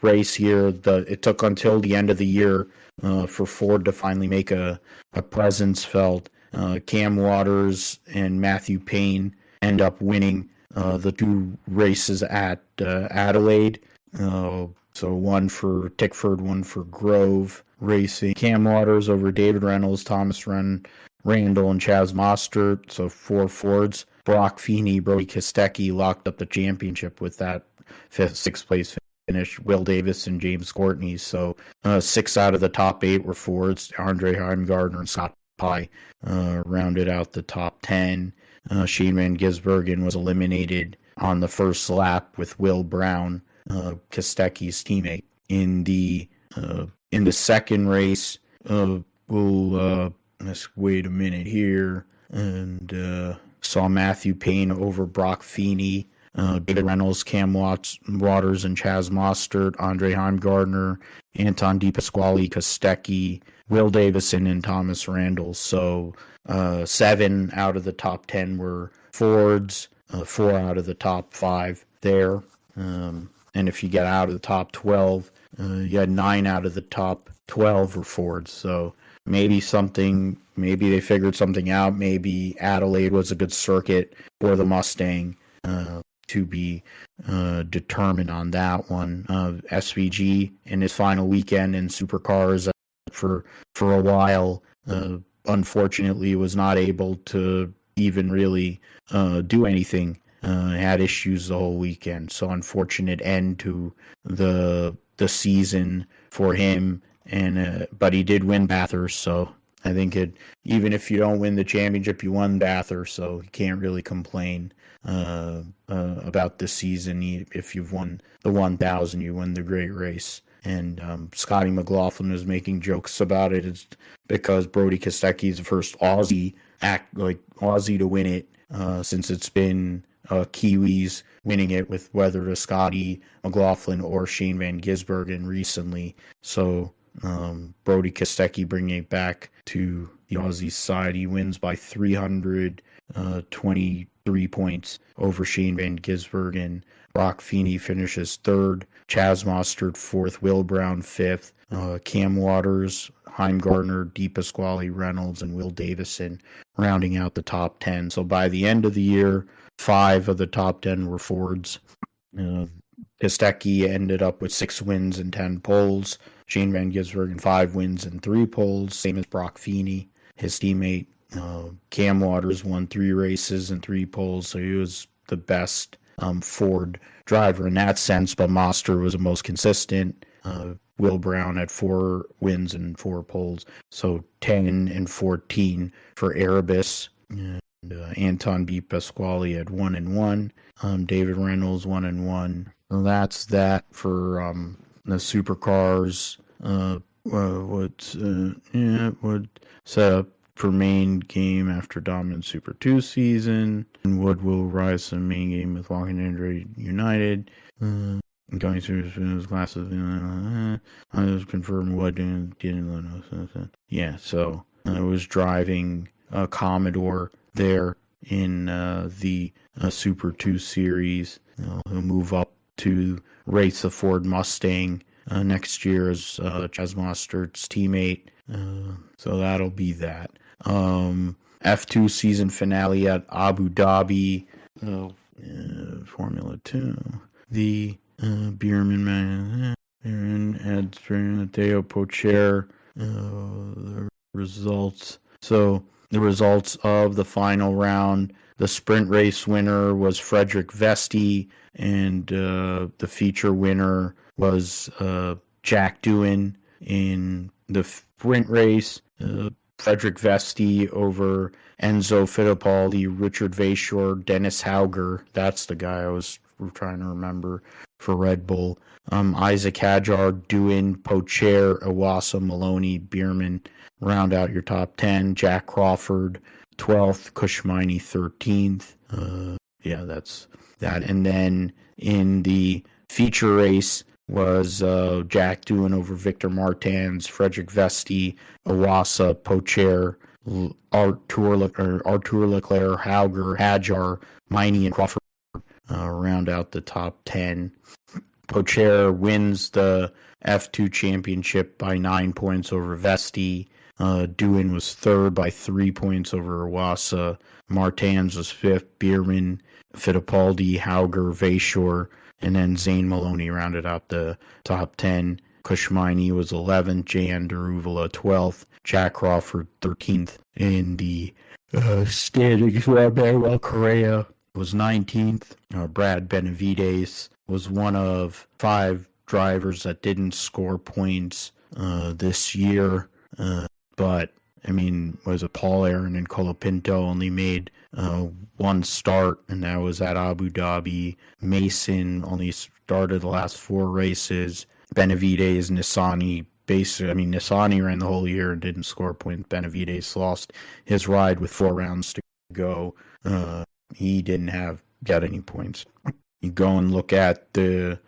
race here. It took until the end of the year for Ford to finally make a presence felt. Cam Waters and Matthew Payne end up winning the 2 races at Adelaide. So one for Tickford, one for Grove Racing. Cam Waters over David Reynolds, Thomas Randall, and Chaz Mostert. So 4 Fords. Brock Feeney, Brody Kostecki locked up the championship with that 6th place finish. Will Davis and James Courtney. So 6 out of the top 8 were Fords. Andre Heimgartner and Scott Pye rounded out the top 10. Shane Van Gisbergen was eliminated on the first lap with Will Brown, Kostecki's teammate. In the second race, let's wait a minute here, and saw Matthew Payne over Brock Feeney David Reynolds, Waters, and Chaz Mostert, Andre Heimgartner, Anton DePasquale, Kostecki, Will Davison, and Thomas Randall. So 7 out of the top 10 were Fords, 4 out of the top 5 there. And if you get out of the top 12, you had 9 out of the top 12 were Fords. So maybe they figured something out. Maybe Adelaide was a good circuit for the Mustang. To be determined on that one. SVG in his final weekend in supercars for a while, unfortunately was not able to even really do anything. Had issues the whole weekend, so unfortunate end to the season for him. And but he did win Bathurst, so I think even if you don't win the championship, you won Bathurst, so you can't really complain about this season. If you've won the 1000, you win the great race. And Scotty McLaughlin was making jokes about it. It's because Brody Kostecki is the first Aussie to win it since it's been Kiwis winning it, with whether to Scotty McLaughlin or Shane Van Gisbergen recently. So Brody Kostecki bringing it back to the Aussie side. He wins by 323 points over Shane Van Gisbergen. Brock Feeney finishes 3rd. Chaz Mostert 4th. Will Brown 5th. Cam Waters, Heimgartner, DePasquale, Reynolds, and Will Davison rounding out the top 10. So by the end of the year, 5 of the top 10 were Fords. Kostecki ended up with 6 wins and 10 poles. Shane Van Gisbergen 5 wins and 3 poles, same as Brock Feeney, his teammate. Cam Waters won 3 races and 3 poles, so he was the best Ford driver in that sense, but Mostert was the most consistent. Will Brown had 4 wins and 4 poles, so 10 and 14 for Erebus. And Anton DePasquale had 1 and 1. David Reynolds 1 and 1. So that's that for the supercars. Would set up for main game after dominant Super 2 season. And Wood will rise to the main game with Walking Android United. Going through his classes. I was confirmed Wood didn't. Yeah, so I was driving a Commodore there in the Super 2 series. He'll move up to race the Ford Mustang next year as Chaz Mostert's teammate. So that'll be that. F2 season finale at Abu Dhabi, Formula 2. The Bierman had Theo Pocher. The results. So the results of the final round. The sprint race winner was Frederick Vesti, and the feature winner was Jack Doohan. In the sprint race, Frederick Vesti over Enzo Fittipaldi, Richard Vachor, Dennis Hauger. That's the guy I was trying to remember for Red Bull. Isaac Hadjar, Doohan, Pocher, Iwasa, Maloney, Bierman. Round out your top 10. Jack Crawford 12th, Kushmini 13th. Yeah, that's that. And then in the feature race was Jack Doohan over Victor Martins, Frederick Vesti, Iwasa, Pocher, Artur Leclerc, Hauger, Hadjar, Miney, and Crawford. Round out the top 10. Pocher wins the F2 championship by 9 points over Vesti. Doohan was 3rd by 3 points over Iwasa. Martins was 5th. Bierman, Fittipaldi, Hauger, Vachor, and then Zane Maloney rounded out the top 10. Kushmini was 11th. Jan Daruvula 12th. Jack Crawford 13th. In the standings, Manuel Correa was 19th. Brad Benavides was one of 5 drivers that didn't score points this year. But, I mean, was it Paul Aaron and Colapinto only made 1 start, and that was at Abu Dhabi. Mason only started the last 4 races. Benavides, Nissany, Nissany ran the whole year and didn't score points. Benavides lost his ride with 4 rounds to go. He didn't get any points. You go and look at the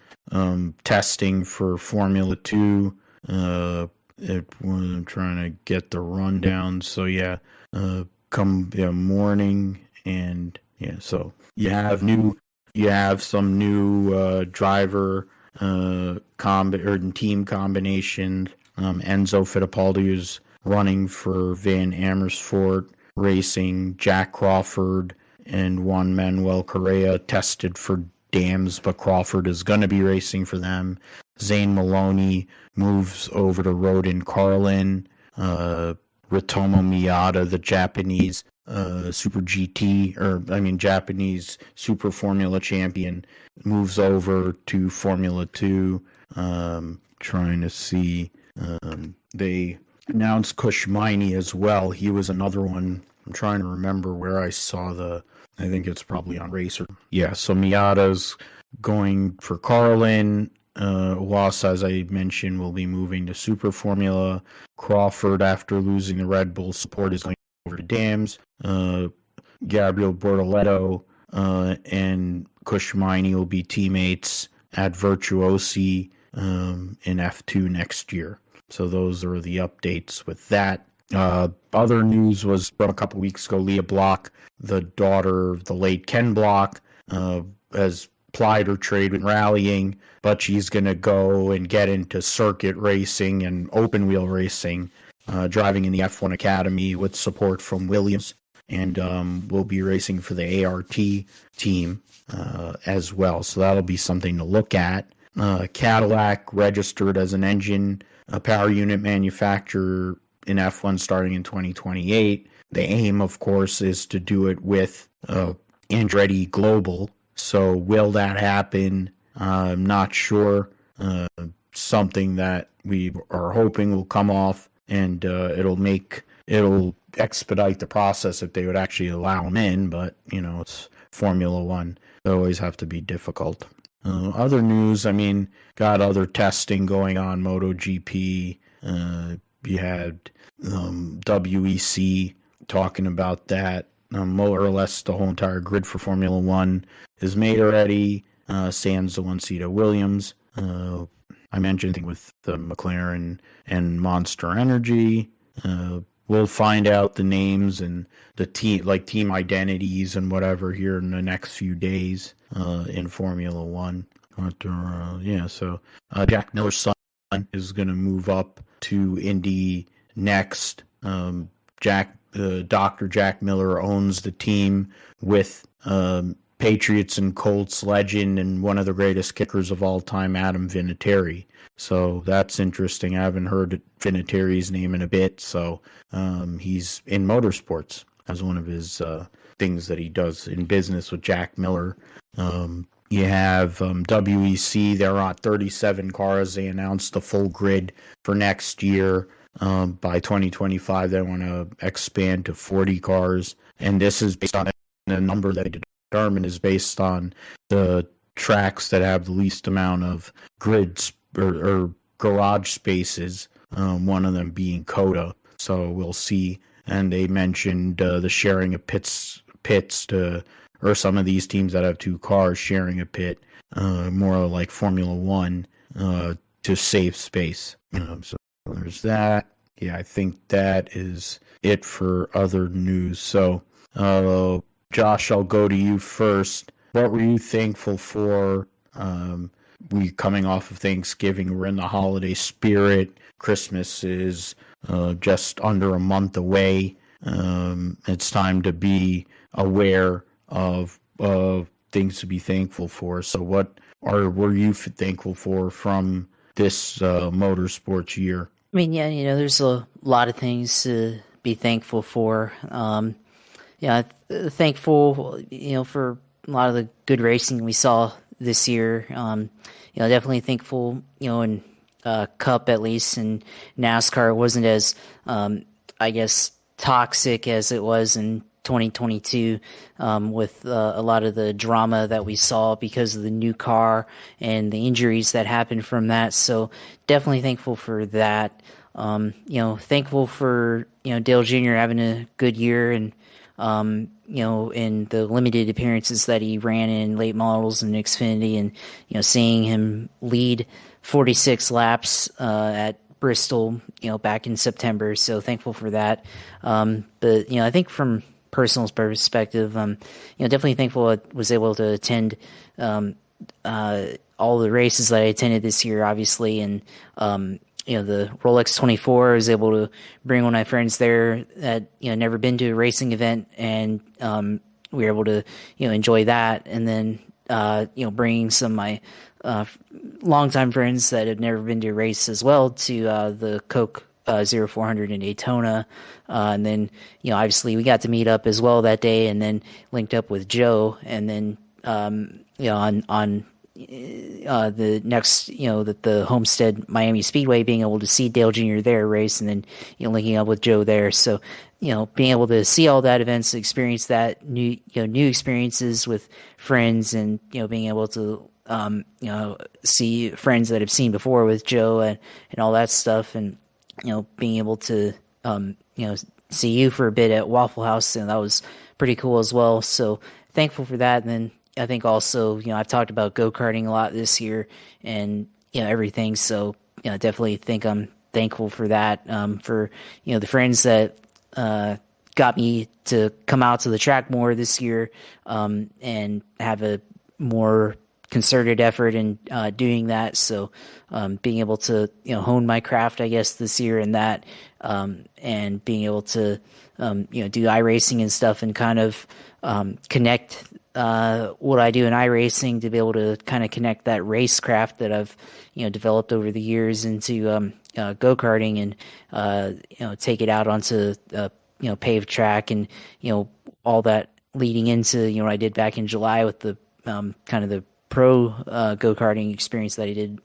testing for Formula 2. I'm trying to get the rundown. So yeah, come morning, and yeah, so you have some new driver team combinations. Enzo Fittipaldi is running for Van Amersfoort Racing. Jack Crawford and Juan Manuel Correa tested for Dams, but Crawford is going to be racing for them. Zane Maloney moves over to Rodin Carlin. Ritomo Miyata, the Japanese Japanese Super Formula champion, moves over to Formula 2. Trying to see. They announced Kushmaini as well. He was another one. I'm trying to remember where I saw I think it's probably on Racer. Yeah, so Miyata's going for Carlin. Was, as I mentioned, will be moving to Super Formula. Crawford, after losing the Red Bull support, is going over to Dams. Gabriel Bortoletto and Kushmaini will be teammates at Virtuosi in F2 next year. So those are the updates with that. Other news was from a couple weeks ago, Leah Block, the daughter of the late Ken Block, has plied her trade in rallying, but she's going to go and get into circuit racing and open wheel racing, driving in the F1 Academy with support from Williams, and will be racing for the ART team as well. So that'll be something to look at. Cadillac registered as an engine power unit manufacturer in F1 starting in 2028. The aim, of course, is to do it with Andretti Global. So will that happen? I'm not sure. Something that we are hoping will come off, and it'll expedite the process if they would actually allow them in. But it's Formula One; they always have to be difficult. Other news, got other testing going on. MotoGP. You had WEC talking about that. More or less the whole entire grid for Formula One is made already. Sans the one-seat Williams. I mentioned with McLaren and Monster Energy. We'll find out the names and the team identities and whatever here in the next few days in Formula One. So Jack Miller's son is going to move up to Indy next. Dr. Jack Miller owns the team with Patriots and Colts legend and one of the greatest kickers of all time, Adam Vinatieri. So that's interesting. I haven't heard Vinatieri's name in a bit. So he's in motorsports as one of his things that he does in business with Jack Miller. You have WEC. They're on 37 cars. They announced the full grid for next year. By 2025, they want to expand to 40 cars. And this is based on the number that they determined is based on the tracks that have the least amount of grids or garage spaces, one of them being Coda. So we'll see. And they mentioned the sharing of pits or some of these teams that have two cars sharing a pit, more like Formula One, to save space. So there's that. Yeah, I think that is it for other news. So, Josh, I'll go to you first. What were you thankful for? We coming off of Thanksgiving, we're in the holiday spirit. Christmas is just under a month away. It's time to be aware of things to be thankful for. So what were you thankful for from this motorsports year? There's a lot of things to be thankful for. Thankful, for a lot of the good racing we saw this year. Definitely thankful, in Cup at least, and NASCAR, it wasn't as, toxic as it was in 2022 with a lot of the drama that we saw because of the new car and the injuries that happened from that. So definitely thankful for that. Thankful for Dale Jr. having a good year, and in the limited appearances that he ran in late models and Xfinity, and seeing him lead 46 laps at Bristol, back in September. So thankful for that. But I think from personal perspective, definitely thankful I was able to attend all the races that I attended this year, obviously, and the Rolex 24, I was able to bring one of my friends there that never been to a racing event, and we were able to enjoy that, and then bringing some of my longtime friends that had never been to a race as well to the Coke 0400 in Daytona, and then obviously we got to meet up as well that day, and then linked up with Joe, and then on the next, the Homestead Miami Speedway, being able to see Dale Jr. there race, and then linking up with Joe there. So being able to see all that events, experience that new experiences with friends, and being able to see friends that I've seen before with Joe, and all that stuff, and being able to see you for a bit at Waffle House, and that was pretty cool as well. So thankful for that. And then I think also, I've talked about go-karting a lot this year, and everything. So definitely think I'm thankful for that. For the friends that got me to come out to the track more this year, and have a more concerted effort in doing that. So being able to hone my craft, I guess, this year, in that, and being able to do iRacing and stuff, and kind of connect what I do in iRacing to be able to kind of connect that racecraft that I've developed over the years into go-karting, and take it out onto paved track, and all that leading into what I did back in July with the kind of the pro go-karting experience that I did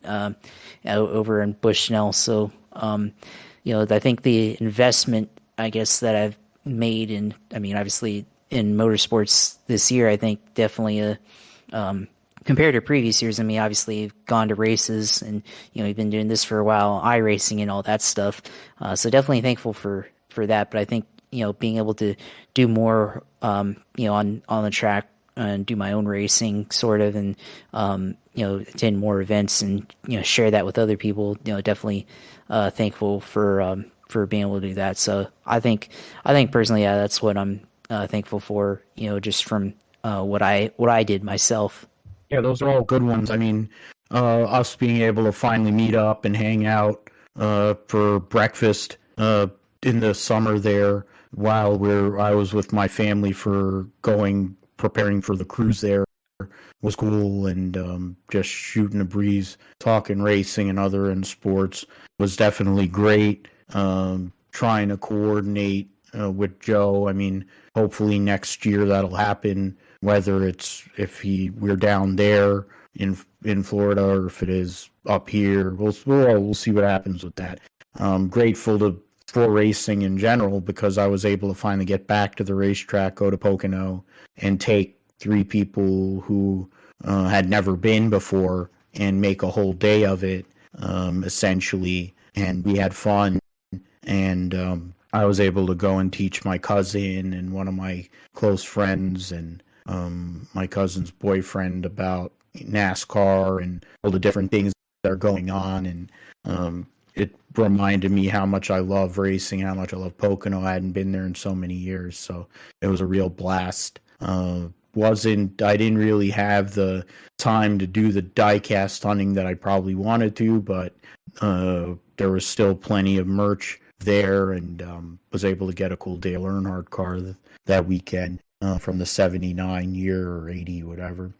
over in Bushnell. So I think the investment, I guess, that I've made, and obviously in motorsports this year, I think definitely compared to previous years. Obviously I've gone to races, and we've been doing this for a while, iRacing and all that stuff. So definitely thankful for that. But I think being able to do more on the track, and do my own racing, sort of, and attend more events, and share that with other people. Definitely thankful for being able to do that. So I think personally, yeah, that's what I'm thankful for. Just from what I did myself. Yeah, those are all good ones. Us being able to finally meet up and hang out for breakfast in the summer there, while I was with my family for preparing for the cruise there, was cool. And just shooting a breeze, talking racing and other in sports was definitely great. Trying to coordinate with Joe. Hopefully next year that'll happen, whether it's we're down there in Florida, or if it is up here. We'll see what happens with that. Grateful for racing in general, because I was able to finally get back to the racetrack, go to Pocono, and take 3 people who had never been before, and make a whole day of it, essentially. And we had fun, and I was able to go and teach my cousin and one of my close friends, and my cousin's boyfriend, about NASCAR and all the different things that are going on. And it reminded me how much I love racing, how much I love Pocono. I hadn't been there in so many years, so it was a real blast. I didn't really have the time to do the diecast hunting that I probably wanted to, but there was still plenty of merch there, and was able to get a cool Dale Earnhardt car that weekend from the 79 year, or 80, whatever.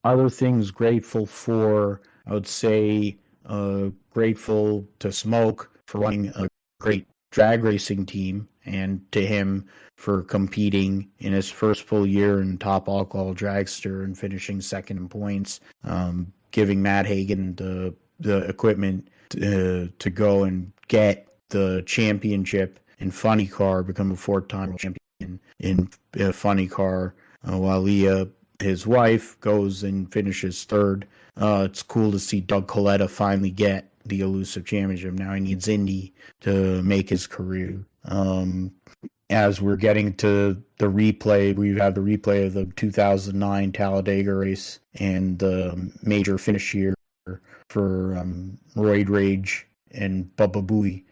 Other things grateful for, I would say, grateful to Smoke for running a great drag racing team, and to him for competing in his first full year in Top Alcohol Dragster and finishing second in points, giving Matt Hagan the equipment to go and get the championship in funny car, become a 4-time champion in a funny car, while Leah, his wife, goes and finishes third. It's cool to see Doug Coletta finally get the elusive championship. Now he needs Indy to make his career. as we're getting to the replay, we have the replay of the 2009 Talladega race and the major finish here for Roid Rage and Bubba Booey.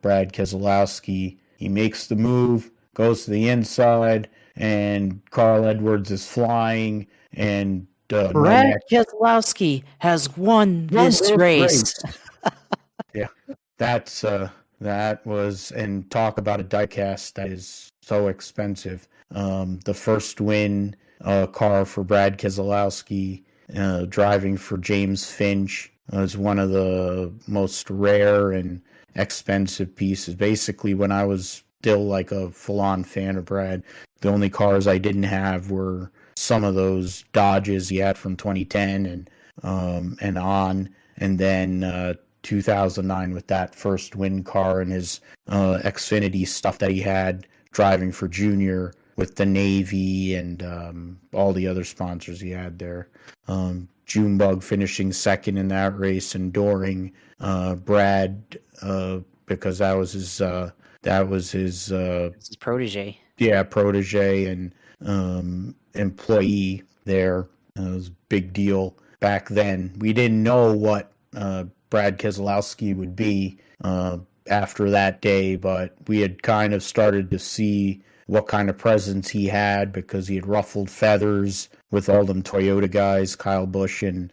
Brad Keselowski, he makes the move, goes to the inside, and Carl Edwards is flying, and Brad Keselowski has won this race. Yeah, that was, and talk about a diecast that is so expensive. The first win car for Brad Keselowski, driving for James Finch, was one of the most rare and expensive pieces. Basically, when I was still like a full-on fan of Brad, the only cars I didn't have were some of those Dodges he had from 2010 and on, and then 2009 with that first win car and his Xfinity stuff that he had driving for Junior with the Navy and all the other sponsors he had there. Junebug finishing second in that race, enduring Brad because that was his protege. Yeah, protege and employee there. It was a big deal back then. We didn't know what Brad Keselowski would be after that day, but we had kind of started to see what kind of presence he had because he had ruffled feathers with all them Toyota guys, Kyle Busch and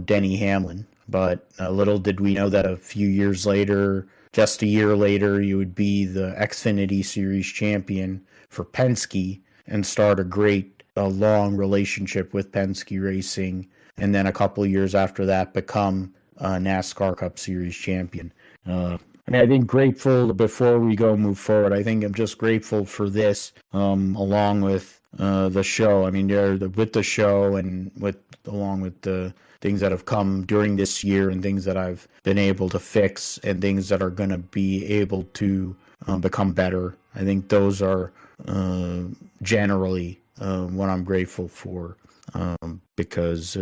Denny Hamlin. But little did we know that a few years later, just a year later, you would be the Xfinity Series champion for Penske and start a long relationship with Penske Racing, and then a couple of years after that become NASCAR Cup Series champion. I think grateful, before we move forward, I think I'm just grateful for this, along with the show. I mean, with the show and along with the things that have come during this year and things that I've been able to fix and things that are going to be able to become better. I think those are generally what I'm grateful for, because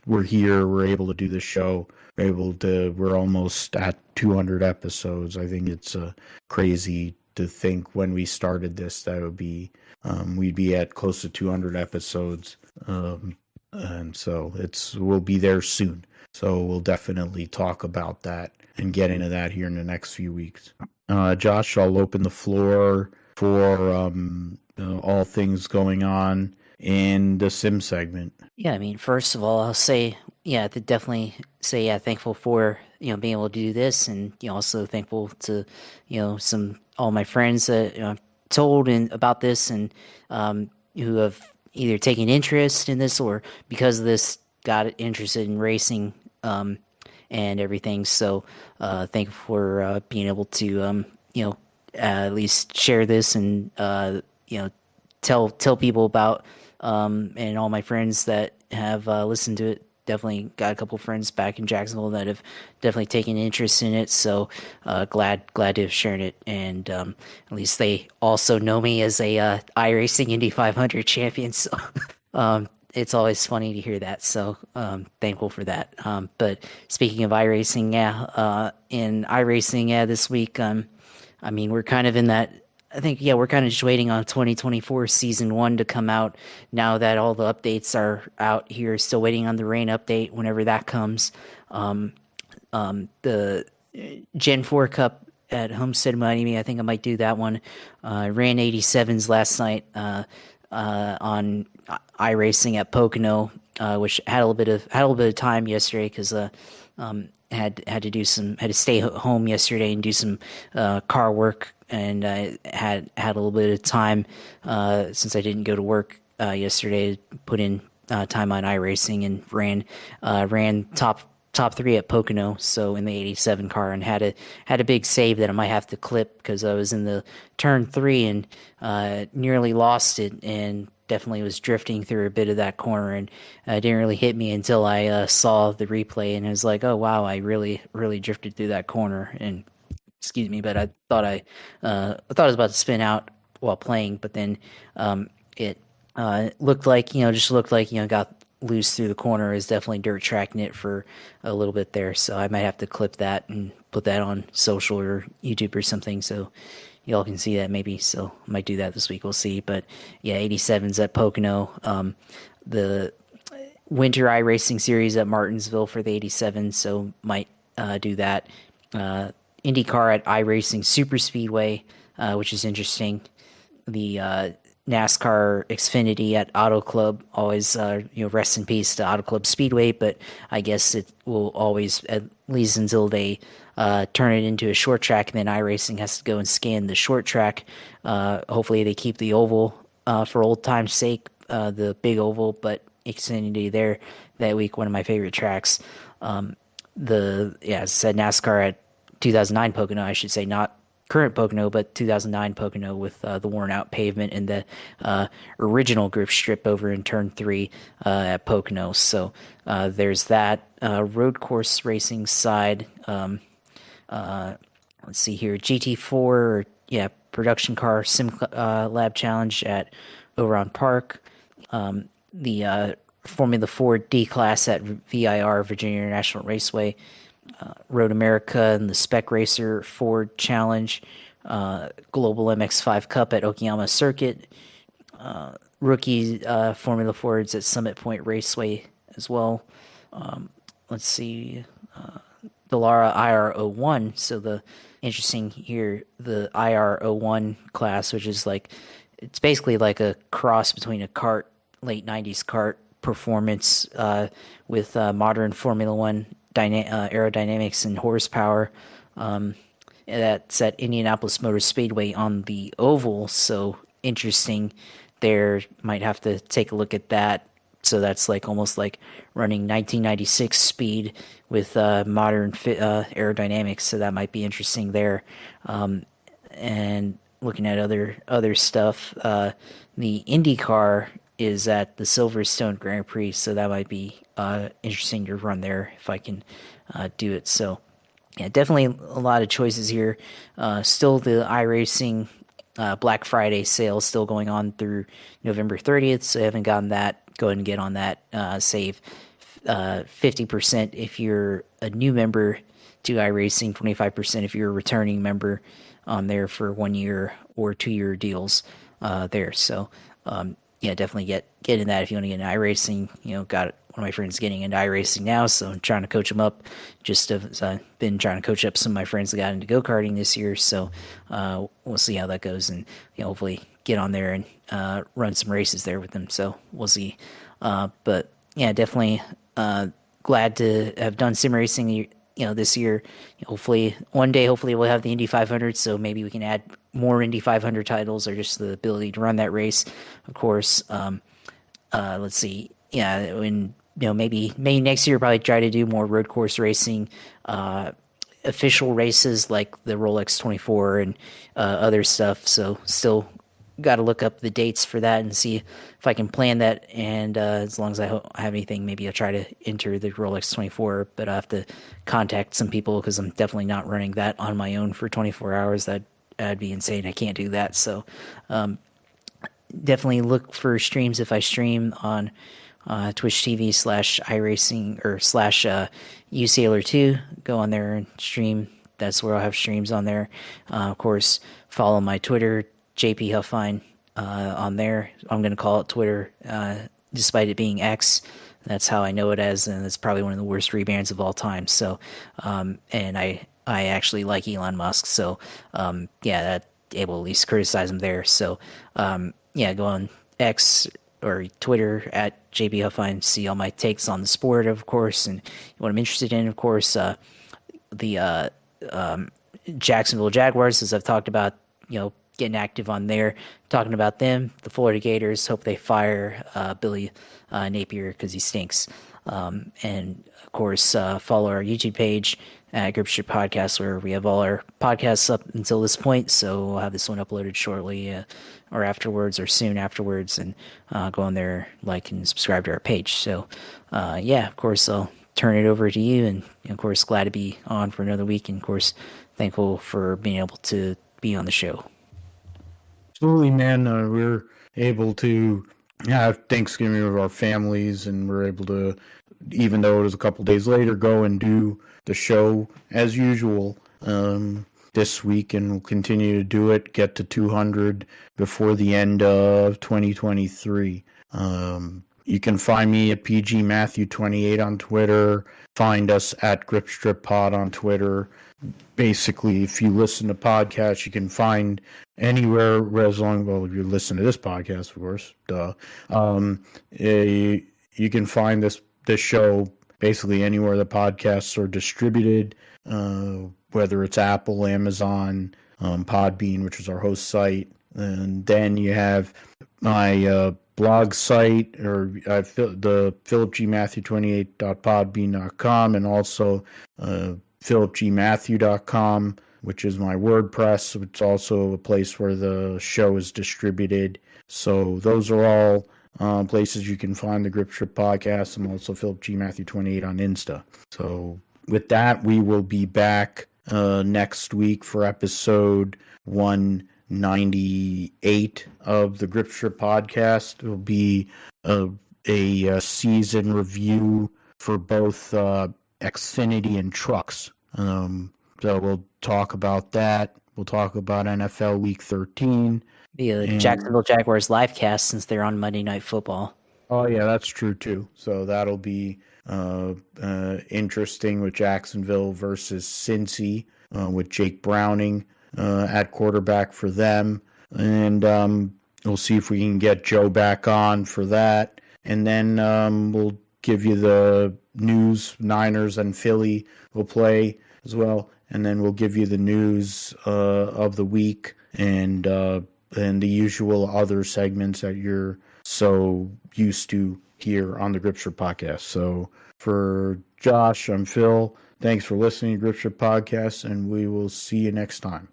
we're here, we're able to do the show. We're almost at 200 episodes. I think it's crazy to think when we started this that it would be we'd be at close to 200 episodes, and so we'll be there soon. So we'll definitely talk about that and get into that here in the next few weeks. Josh, I'll open the floor for all things going on in the sim segment. Yeah, I mean, first of all, I'll say, definitely say, thankful for, being able to do this, and, also thankful to, all my friends that I've told about this and who have either taken interest in this or because of this got interested in racing and everything. So thankful for being able to, at least share this and, tell people about, and all my friends that have listened to it. Definitely got a couple friends back in Jacksonville that have definitely taken interest in it. So glad to have shared it, and at least they also know me as a iRacing Indy 500 champion. So it's always funny to hear that. So thankful for that. But speaking of iRacing, in iRacing, this week, I mean, we're kind of in that. I think, we're kind of just waiting on 2024 Season 1 to come out now that all the updates are out here. Still waiting on the rain update whenever that comes. The Gen 4 Cup at Homestead Miami, I think I might do that one. I ran 87s last night on iRacing at Pocono, which had a little bit of time yesterday because had to stay home yesterday and do some car work, and I had a little bit of time since I didn't go to work yesterday to put in time on iRacing, and ran top 3 at Pocono, so in the 87 car, and had a big save that I might have to clip because I was in the turn 3 and nearly lost it, and definitely was drifting through a bit of that corner, and it didn't really hit me until I saw the replay, and I was like, oh wow, I really drifted through that corner. And excuse me, but I thought I was about to spin out while playing, but then it looked like got loose through the corner. Is definitely dirt tracking it for a little bit there, so I might have to clip that and put that on social or YouTube or something, so y'all can see that maybe. So I might do that this week. We'll see. But yeah, 87's at Pocono. The Winter iRacing Series at Martinsville for the 87. So might do that. IndyCar at iRacing Super Speedway, which is interesting. The NASCAR Xfinity at Auto Club, always rest in peace to Auto Club Speedway, but I guess it will always, at least until they turn it into a short track, and then iRacing has to go and scan the short track. Hopefully they keep the oval for old time's sake, the big oval, but Xfinity there that week, one of my favorite tracks. As I said, NASCAR at 2009 Pocono, I should say, not current Pocono, but 2009 Pocono with the worn out pavement and the original grip strip over in turn 3 at Pocono. So there's that. Road course racing side. Let's see here. GT4, production car sim lab challenge at Oran Park. The Formula 4 D class at VIR, Virginia International Raceway. Road America and the Spec Racer Ford Challenge, Global MX5 Cup at Okayama Circuit, rookie Formula Fords at Summit Point Raceway as well. Let's see, the Lara IR01. So the interesting here, the IR01 class, which is it's basically like a cross between a kart, late 90s kart performance with modern Formula One aerodynamics and horsepower. That's at Indianapolis Motor Speedway on the oval, so interesting there. Might have to take a look at that. So that's almost like running 1996 speed with modern aerodynamics, so that might be interesting there. And looking at other stuff, the IndyCar is at the Silverstone Grand Prix, so that might be interesting to run there if I can do it. So yeah, definitely a lot of choices here. Still the iRacing Black Friday sale still going on through November 30th, so I haven't gotten that. Go ahead and get on that. Save 50% if you're a new member to iRacing, 25% if you're a returning member on there for 1 year or 2 year deals there. So definitely get in that if you want to get into iRacing. Got one of my friends getting into iRacing now, so I'm trying to coach them up. Just as I've been trying to coach up some of my friends that got into go-karting this year, so we'll see how that goes, and hopefully get on there and run some races there with them. So we'll see. But yeah, definitely glad to have done sim racing this year. Hopefully one day we'll have the Indy 500, so maybe we can add more Indy 500 titles, or just the ability to run that race, of course. Let's see. Yeah, when maybe next year probably try to do more road course racing, official races like the Rolex 24 and other stuff. So still got to look up the dates for that and see if I can plan that. And as long as I have anything, maybe I'll try to enter the Rolex 24. But I have to contact some people because I'm definitely not running that on my own for 24 hours. That'd be insane. I can't do that. So definitely look for streams if I stream on Twitch TV / iRacing or / USailor2. Go on there and stream. That's where I'll have streams on there. Of course, follow my Twitter, JP Huffine, on there. I'm going to call it Twitter, despite it being X. That's how I know it as, and it's probably one of the worst rebrands of all time. So, and I actually like Elon Musk, so that able to at least criticize him there. So, go on X or Twitter at JB Huffine, see all my takes on the sport, of course, and what I'm interested in, of course. The Jacksonville Jaguars, as I've talked about, getting active on there, talking about them. The Florida Gators, hope they fire Billy Napier because he stinks. And of course, follow our YouTube page at Gripship Podcast, where we have all our podcasts up until this point. So we'll have this one uploaded shortly or afterwards or soon afterwards, and go on there, like and subscribe to our page. So of course, I'll turn it over to you, and of course, glad to be on for another week, and of course, thankful for being able to be on the show. Absolutely, man. We're able to have Thanksgiving with our families, and we're able to, even though it was a couple days later, go and do the show as usual. this week, and we'll continue to do it, get to 200 before the end of 2023. You can find me at PGMatthew28 on Twitter. Find us at GripStripPod on Twitter. Basically, if you listen to podcasts, you can find anywhere as long, well, if you listen to this podcast, of course, you can find this show basically anywhere the podcasts are distributed, whether it's Apple, Amazon, Podbean, which is our host site. And then you have my blog site, or the philipgmatthew28.podbean.com, and also philipgmatthew.com, which is my WordPress. It's also a place where the show is distributed. So those are all places you can find the Grip Strip podcast, and also Philip G. Matthew 28 on Insta. So with that, we will be back next week for episode 198 of the Grip Strip podcast. It will be a season review for both Xfinity and trucks. So we'll talk about that. We'll talk about NFL Week 13. Be a Jacksonville Jaguars live cast since they're on Monday Night Football. Oh, yeah, that's true, too. So that'll be interesting with Jacksonville versus Cincy, with Jake Browning at quarterback for them. And we'll see if we can get Joe back on for that. And then we'll give you the news. Niners and Philly will play as well. And then we'll give you the news of the week and the usual other segments that you're so used to here on the Grip Strip podcast. So for Josh, I'm Phil. Thanks for listening to Grip Strip podcast, and we will see you next time.